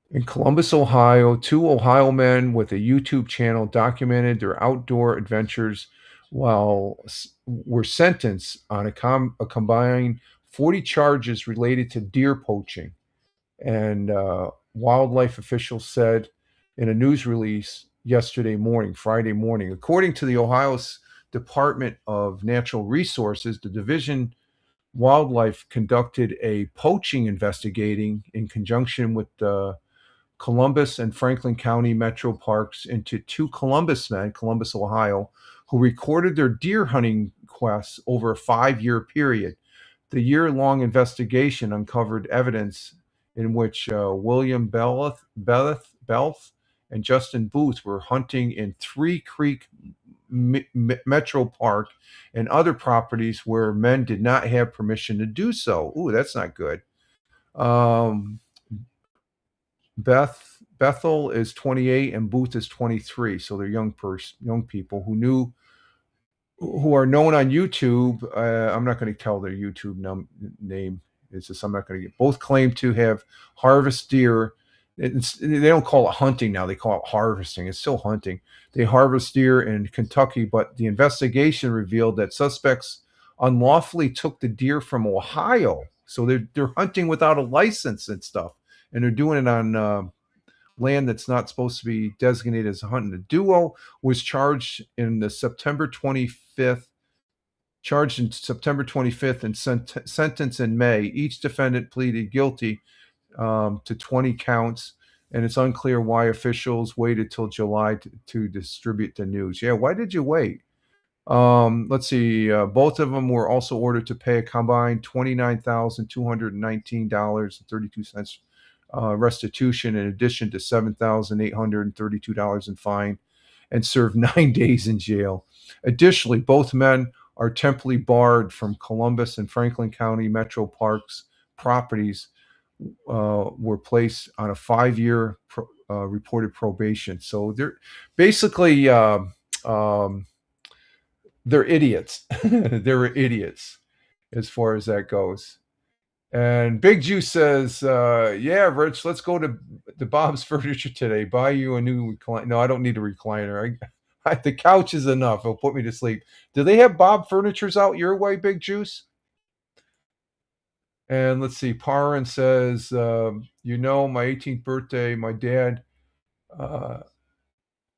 In Columbus, Ohio, two Ohio men with a YouTube channel documented their outdoor adventures while were sentenced on a combined 40 charges related to deer poaching. And wildlife officials said in a news release Friday morning, according to the Ohio Department of Natural Resources, the division wildlife conducted a poaching investigating in conjunction with Columbus and Franklin County Metro Parks into two Columbus men, Columbus, Ohio, who recorded their deer hunting quests over a 5-year period. The year-long investigation uncovered evidence in which William Belth and Justin Booth were hunting in Three Creek Metro Park and other properties where men did not have permission to do so. Ooh, that's not good. Bethel is 28 and Booth is 23, so they're young people who are known on YouTube. I'm not going to tell their YouTube name. It's just I'm not going to get. Both claim to have harvest deer. They don't call it hunting now; they call it harvesting. It's still hunting. They harvest deer in Kentucky, but the investigation revealed that suspects unlawfully took the deer from Ohio. So they're hunting without a license and stuff, and they're doing it on land that's not supposed to be designated as a hunting. The duo was charged in September 25th and sentenced in May. Each defendant pleaded guilty to 20 counts, and it's unclear why officials waited till July to distribute the news. Yeah, why did you wait? Let's see. Both of them were also ordered to pay a combined $29,219.32 restitution, in addition to $7,832 in fine, and served 9 days in jail. Additionally, both men are temporarily barred from Columbus and Franklin County Metro Parks properties. Were placed on a 5-year reported probation. So they're basically they're idiots. They're idiots as far as that goes. And Big Juice says, yeah, Rich, let's go to Bob's Furniture today. Buy you a new recliner. No, I don't need a recliner. The couch is enough. It'll put me to sleep. Do they have Bob Furnitures out your way, Big Juice? And let's see. Paran says, my 18th birthday, my dad, my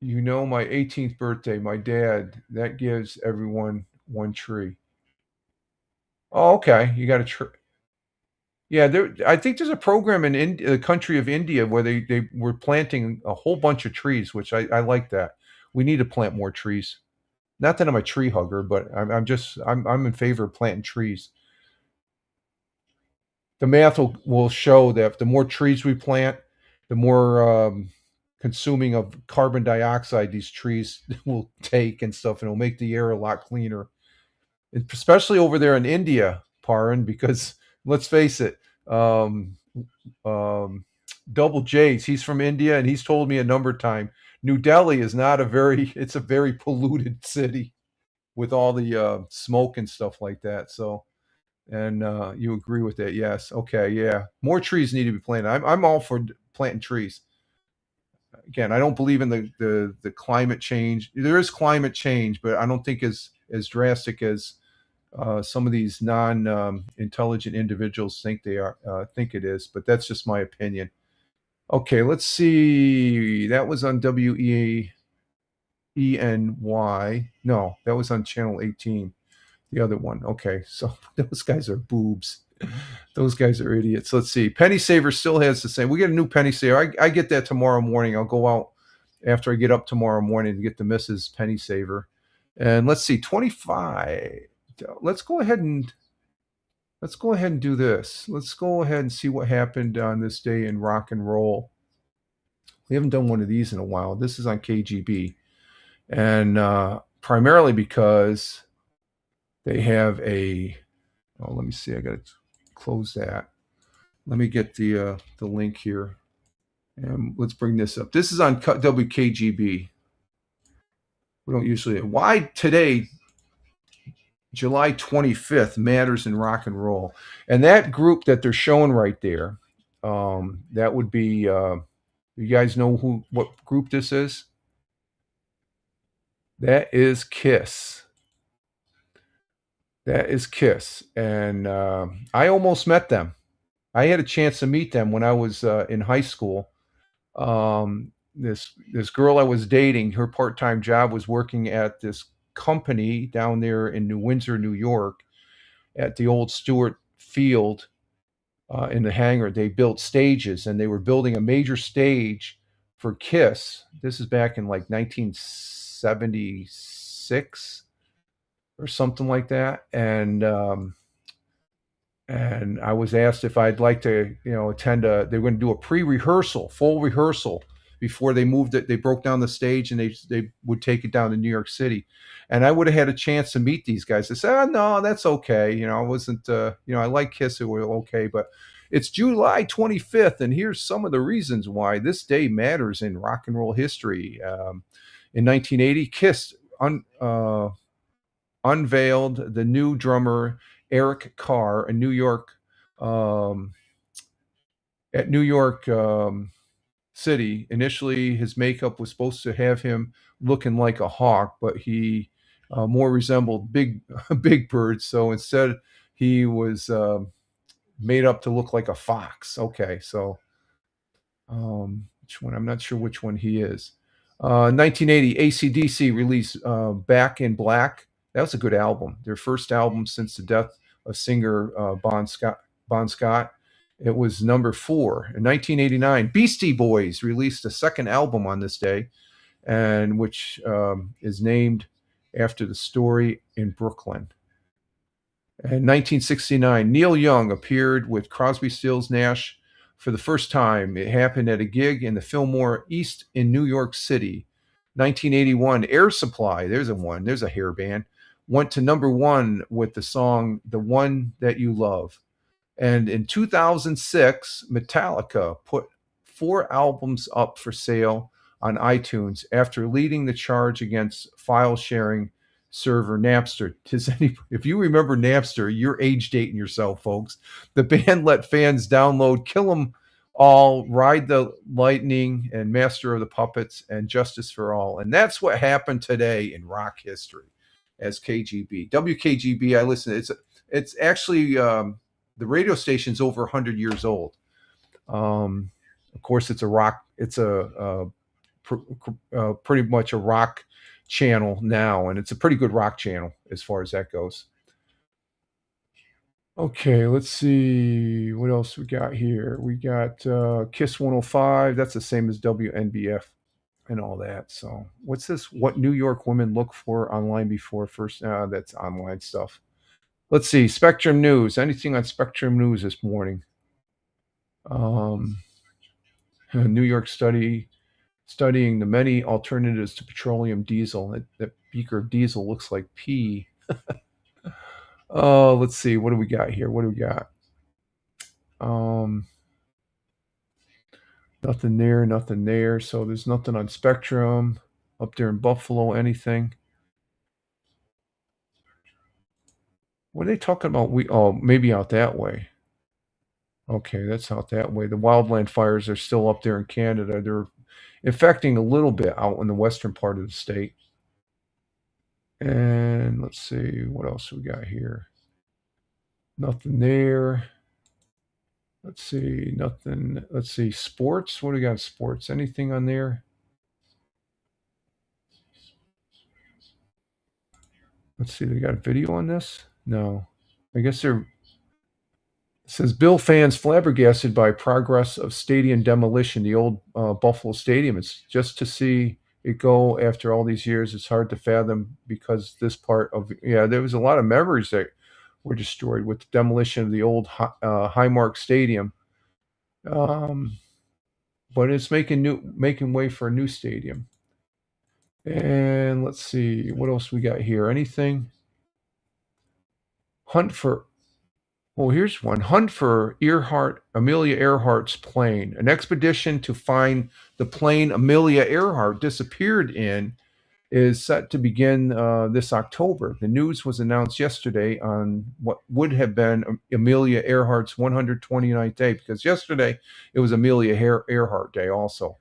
18th birthday, my dad, that gives everyone one tree. Oh, okay. You got a tree. Yeah, I think there's a program in the country of India where they were planting a whole bunch of trees, which I like that. We need to plant more trees. Not that I'm a tree hugger, but I'm in favor of planting trees. The math will show that the more trees we plant, the more consuming of carbon dioxide these trees will take and stuff, and it'll make the air a lot cleaner. Especially over there in India, Paran, because let's face it, Double J's, he's from India, and he's told me a number of times, New Delhi is not it's a very polluted city with all the smoke and stuff like that. So, and you agree with that? Yes. Okay. Yeah. More trees need to be planted. I'm all for planting trees. Again, I don't believe in the climate change. There is climate change, but I don't think as drastic as some of these non-intelligent individuals think it is. But that's just my opinion. Okay, let's see. That was on WENY. No, that was on channel 18. The other one. Okay, so those guys are boobs. Those guys are idiots. Let's see. Penny Saver still has the same. We get a new Penny Saver. I get that tomorrow morning. I'll go out after I get up tomorrow morning to get the Mrs. Penny Saver. And let's see, 25. Let's go ahead and do this. Let's go ahead and see what happened on this day in rock and roll. We haven't done one of these in a while. This is on KGB. And primarily because they have let me see. I got to close that. Let me get the link here. And let's bring this up. This is on WKGB. We don't usually. Why today, July 25th, matters in rock and roll. And that group that they're showing right there, that would be, you guys know what group this is? That is Kiss. That is Kiss. And I almost met them. I had a chance to meet them when I was in high school. This girl I was dating, her part-time job was working at this company down there in New Windsor, New York, at the old Stewart Field in the hangar. They built stages, and they were building a major stage for Kiss. This is back in like 1976 or something like that. And I was asked if I'd like to, attend they were going to do a full rehearsal before they moved it. They broke down the stage and they would take it down to New York City. And I would have had a chance to meet these guys. I said, oh, no, that's okay. I wasn't, I like Kiss. It was okay, but it's July 25th. And here's some of the reasons why this day matters in rock and roll history. In 1980, Kiss unveiled the new drummer, Eric Carr, in New York, at New York City. Initially, his makeup was supposed to have him looking like a hawk, but he more resembled Big Bird. So instead, he was made up to look like a fox. Okay, so which one? I'm not sure which one he is. 1980, AC/DC released Back in Black. That was a good album. Their first album since the death of singer Bon Scott. It was number 4. In 1989, Beastie Boys released a second album on this day, and which is named after the story in Brooklyn. In 1969, Neil Young appeared with Crosby, Stills, Nash for the first time. It happened at a gig in the Fillmore East in New York City. 1981, Air Supply, there's a hair band, went to number one with the song The One That You Love. And in 2006, Metallica put 4 albums up for sale on iTunes after leading the charge against file sharing server Napster. If you remember Napster, you're age dating yourself, folks. The band let fans download Kill 'Em All, Ride the Lightning, and Master of the Puppets, and Justice for All. And that's what happened today in rock history as KGB. WKGB, I listen. It's actually the radio station's over 100 years old. Of course, it's a rock. It's pretty much a rock channel now, and it's a pretty good rock channel as far as that goes. Okay, let's see what else we got here. We got Kiss 105. That's the same as WNBF and all that. So what's this? What New York women look for online before first? That's online stuff. Let's see. Spectrum News. Anything on Spectrum News this morning? New York studying the many alternatives to petroleum diesel. That beaker of diesel looks like pee. Let's see. What do we got here? What do we got? Nothing there, nothing there. So there's nothing on Spectrum up there in Buffalo, anything. What are they talking about? Maybe out that way. Okay, that's out that way. The wildland fires are still up there in Canada. They're affecting a little bit out in the western part of the state. And let's see, what else we got here? Nothing there. Let's see, nothing. Let's see, sports. What do we got? Sports. Anything on there? Let's see, they got a video on this? No. I guess they're. It says Bill fans flabbergasted by progress of stadium demolition, the old Buffalo Stadium. It's just to see it go after all these years. It's hard to fathom because this part of there was a lot of memories that were destroyed with the demolition of the old Highmark Stadium. But it's making way for a new stadium. And let's see what else we got here. Anything? Here's one. Hunt for Amelia Earhart's plane. An expedition to find the plane Amelia Earhart disappeared in is set to begin this October. The news was announced yesterday on what would have been Amelia Earhart's 129th day, because yesterday it was Amelia Earhart Day also.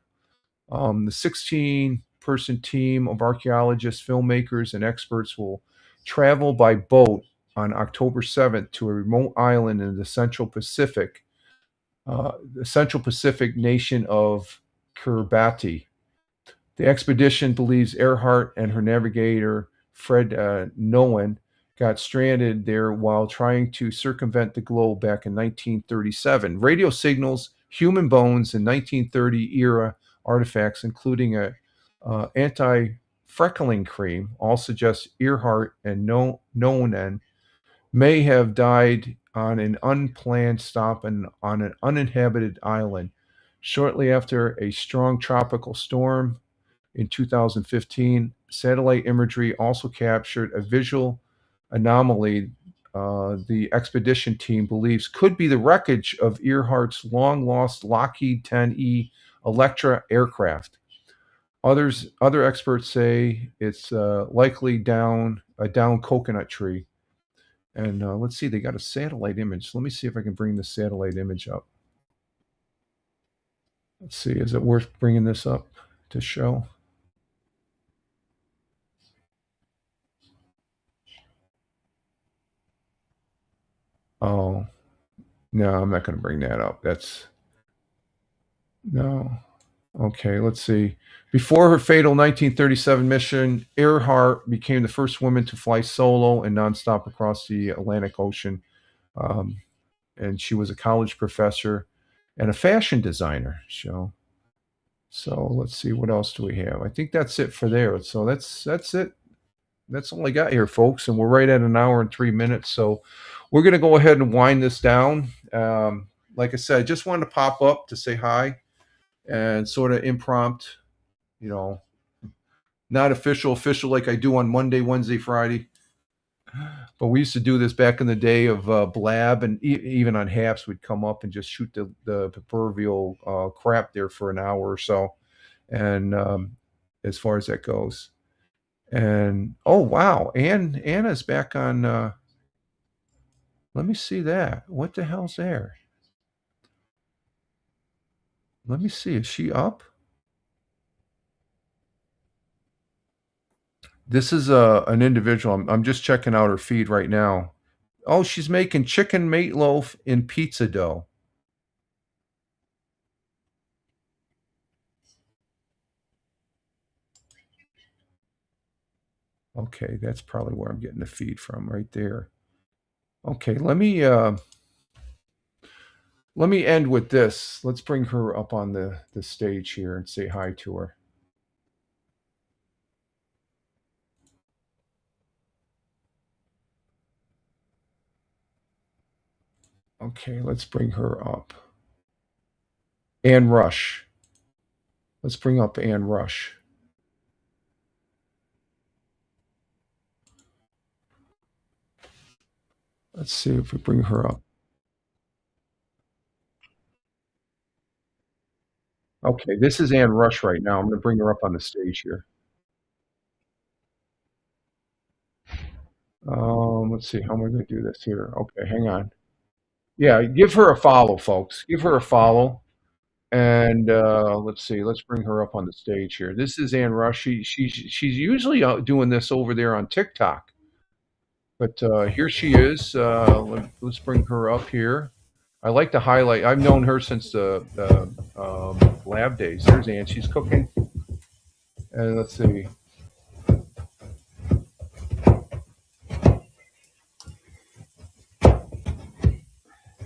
The 16-person team of archaeologists, filmmakers, and experts will travel by boat on October 7th to a remote island in the Central Pacific nation of Kiribati. The expedition believes Earhart and her navigator, Fred Nolan, got stranded there while trying to circumvent the globe back in 1937. Radio signals, human bones, and 1930-era artifacts, including a anti-freckling cream, all suggest Earhart and Nolan may have died on an unplanned stop on an uninhabited island. Shortly after a strong tropical storm in 2015, satellite imagery also captured a visual anomaly the expedition team believes could be the wreckage of Earhart's long-lost Lockheed 10E Electra aircraft. Other experts say it's likely a downed coconut tree. And let's see, they got a satellite image. Let me see if I can bring the satellite image up. Let's see, is it worth bringing this up to show? Oh, no, I'm not going to bring that up. No. Okay, let's see. Before her fatal 1937 mission, Earhart became the first woman to fly solo and nonstop across the Atlantic Ocean. And she was a college professor and a fashion designer. So let's see, what else do we have? I think that's it for there. So that's it. that's all I got here, folks. And we're right at an hour and 3 minutes. So we're going to go ahead and wind this down. Like I said, I just wanted to pop up to say hi and sort of impromptu, you know, not official like I do on Monday, Wednesday, Friday. But we used to do this back in the day of Blab, and even on Haps, we'd come up and just shoot the proverbial crap there for an hour or so. And as far as that goes. And oh wow, Anna's back on. Let me see that. What the hell's there? Let me see. Is she up? This is an individual. I'm just checking out her feed right now. Oh, she's making chicken meatloaf in pizza dough. Okay, that's probably where I'm getting the feed from, right there. Okay, let me end with this. Let's bring her up on the stage here and say hi to her. Okay, let's bring her up. Ann Rush. Let's bring up Ann Rush. Let's see if we bring her up. Okay, this is Ann Rush right now. I'm going to bring her up on the stage here. Let's see. How am I going to do this here? Okay, hang on. Yeah, give her a follow, folks. Give her a follow. And let's see. Let's bring her up on the stage here. This is Ann Rush. She's usually out doing this over there on TikTok. But here she is. Let's bring her up here. I like to highlight. I've known her since the lab days. There's Ann. She's cooking. And let's see.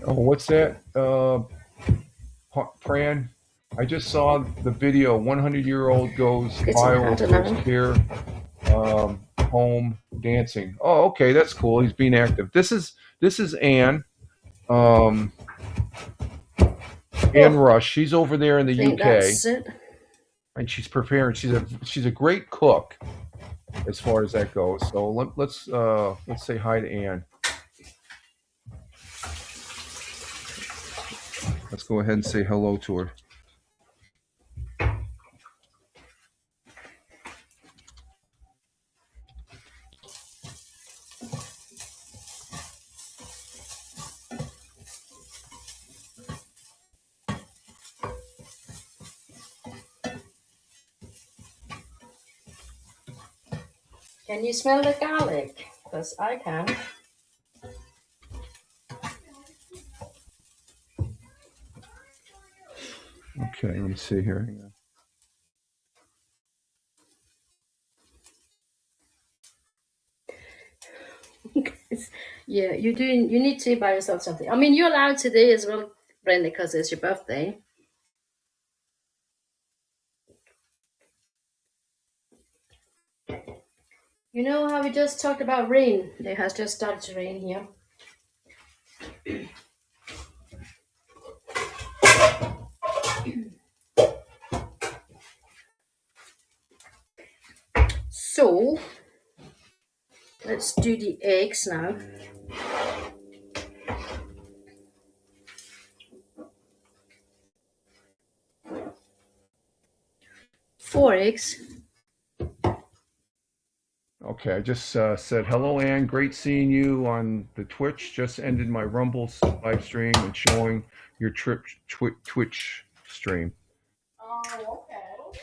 Oh, what's that? Pran. I just saw the video. 100-year-old goes viral first care home dancing. Oh, okay, that's cool. He's being active. This is Ann. Ann Rush. She's over there in the UK, and she's preparing. She's a great cook, as far as that goes. So let's say hi to Ann. Let's go ahead and say hello to her. Can you smell the garlic? Because I can. Okay, let me see here. Yeah, you need to buy yourself something. I mean, you're allowed today as well, Brenda, because it's your birthday. You know how we just talked about rain? It has just started to rain here. So, let's do the eggs now. Four eggs. Okay, I just said hello, Ann. Great seeing you on the Twitch. Just ended my Rumble live stream and showing your Twitch stream. Oh, okay.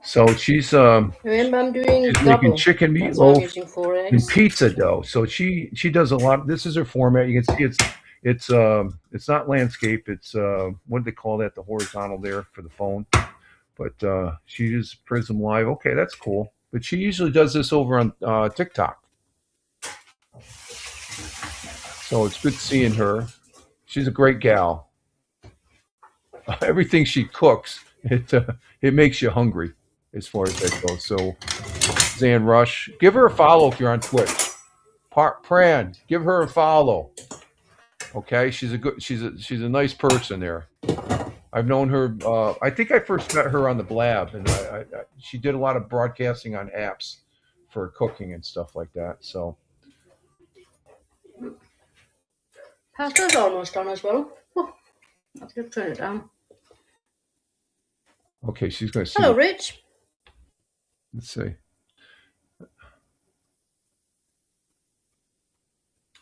So she's Remember, I'm doing she's double. making chicken That's why I'm meatloaf using 4 eggs. and pizza dough. So she does a lot. This is her format. You can see it's not landscape. It's what do they call that? The horizontal there for the phone. But she uses Prism Live. Okay, that's cool. But she usually does this over on TikTok. So it's good seeing her. She's a great gal. Everything she cooks, it makes you hungry as far as that goes. So Mrs. Ann Rush. Give her a follow if you're on Twitch. Pran, give her a follow. Okay, she's a nice person there. I've known her. I think I first met her on the Blab, and she did a lot of broadcasting on apps for cooking and stuff like that. So Pasta's almost done as well. Oh, I have to turn it down. okay, she's going to see. Hello, Rich. Let's see.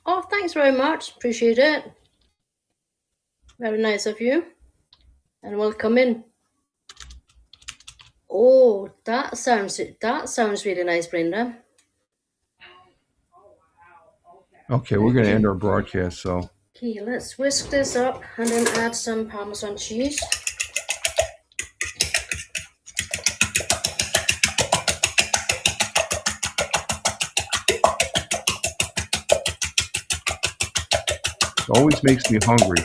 Oh, thanks very much. Appreciate it. Very nice of you. And welcome in. Oh, that sounds really nice, Brenda. Okay, we're going to end our broadcast. So Okay, let's whisk this up and then add some Parmesan cheese. it always makes me hungry.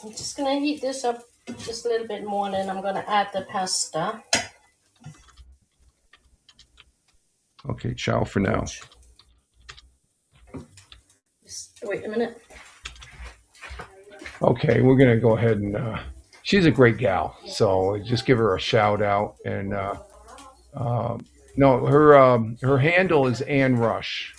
I'm just gonna heat this up just a little bit more, and then I'm gonna add the pasta. Okay, ciao for now. Just wait a minute. Okay, we're going to go ahead and she's a great gal, so just give her a shout out. And no, her handle is Ann Rush.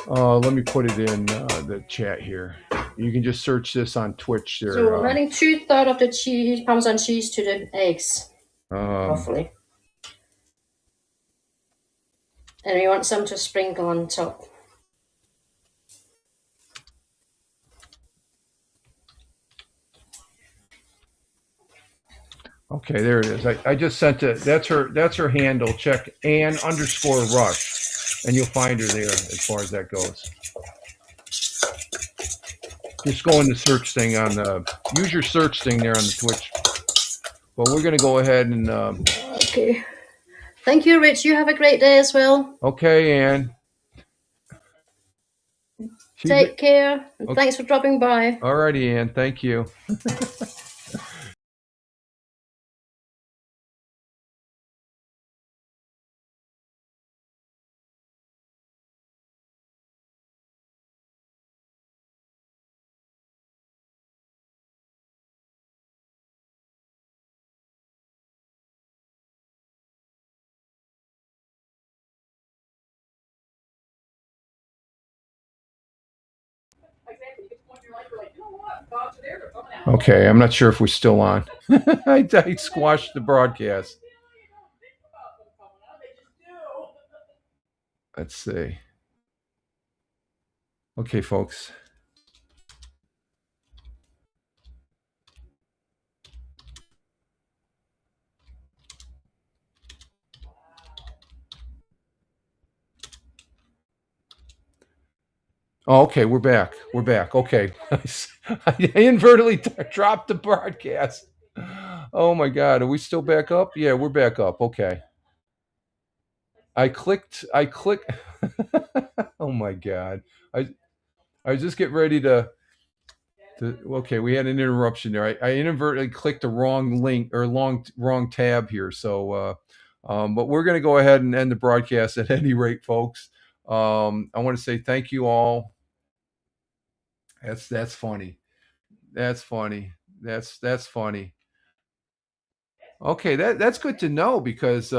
Let me put it in the chat here. You can just search this on Twitch. There. So I'm adding 2/3 of the cheese, Parmesan cheese, to the eggs, Um, roughly. And we want some to sprinkle on top. okay, there it is. I just sent it. That's her handle. Check Ann_Rush, and you'll find her there as far as that goes. Just go in the search thing use your search thing there on the Twitch. Well, we're going to go ahead and. Okay. Thank you, Rich. You have a great day as well. Okay, Ann. Take care. And Okay. thanks for dropping by. All righty, Ann. Thank you. Okay, I'm not sure if we're still on. I squashed the broadcast. Let's see. Okay, folks. Oh, okay, we're back. We're back. Okay. I inadvertently dropped the broadcast. Oh my God. Are we still back up? Yeah, we're back up. Okay. I clicked. Oh my God. I was just getting ready to okay, we had an interruption there. I inadvertently clicked the wrong link or wrong tab here. So, but we're going to go ahead and end the broadcast at any rate, folks. I want to say thank you all. That's funny. That's funny. That's funny. Okay, that's good to know because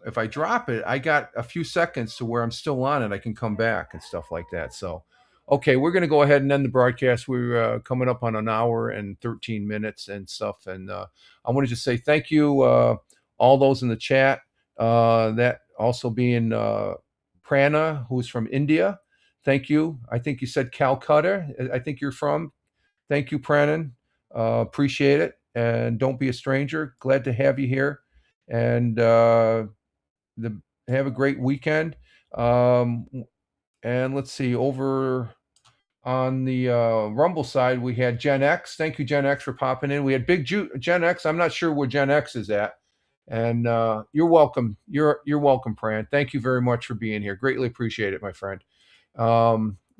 if I drop it, I got a few seconds to where I'm still on it. I can come back and stuff like that. So, okay, we're going to go ahead and end the broadcast. We're coming up on an hour and 13 minutes and stuff. And I want to just say thank you, all those in the chat. That also being Prana, who's from India. Thank you. I think you said Calcutta. I think you're from. Thank you, Pranan. Appreciate it. And don't be a stranger. Glad to have you here. And have a great weekend. And let's see, over on the Rumble side, we had Gen X. Thank you, Gen X, for popping in. We had Gen X. I'm not sure where Gen X is at. And you're welcome. You're welcome, Pran. Thank you very much for being here. Greatly appreciate it, my friend.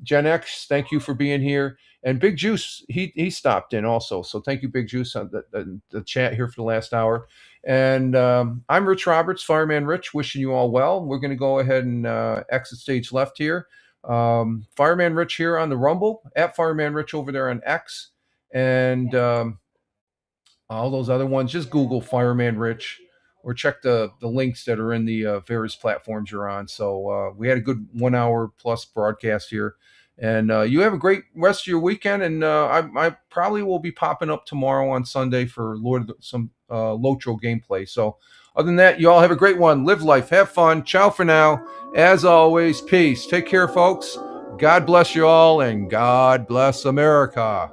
Gen X, thank you for being here. And Big Juice, he stopped in also. So thank you, Big Juice, on the chat here for the last hour. And I'm Rich Roberts, Fireman Rich, wishing you all well. We're going to go ahead and exit stage left here. Fireman Rich here on the Rumble, at Fireman Rich over there on X. And all those other ones, just Google Fireman Rich or check the links that are in the various platforms you're on. So we had a good 1 hour plus broadcast here. And you have a great rest of your weekend. And I probably will be popping up tomorrow on Sunday for some Lotro gameplay. So other than that, you all have a great one. Live life. Have fun. Ciao for now. As always, peace. Take care, folks. God bless you all, and God bless America.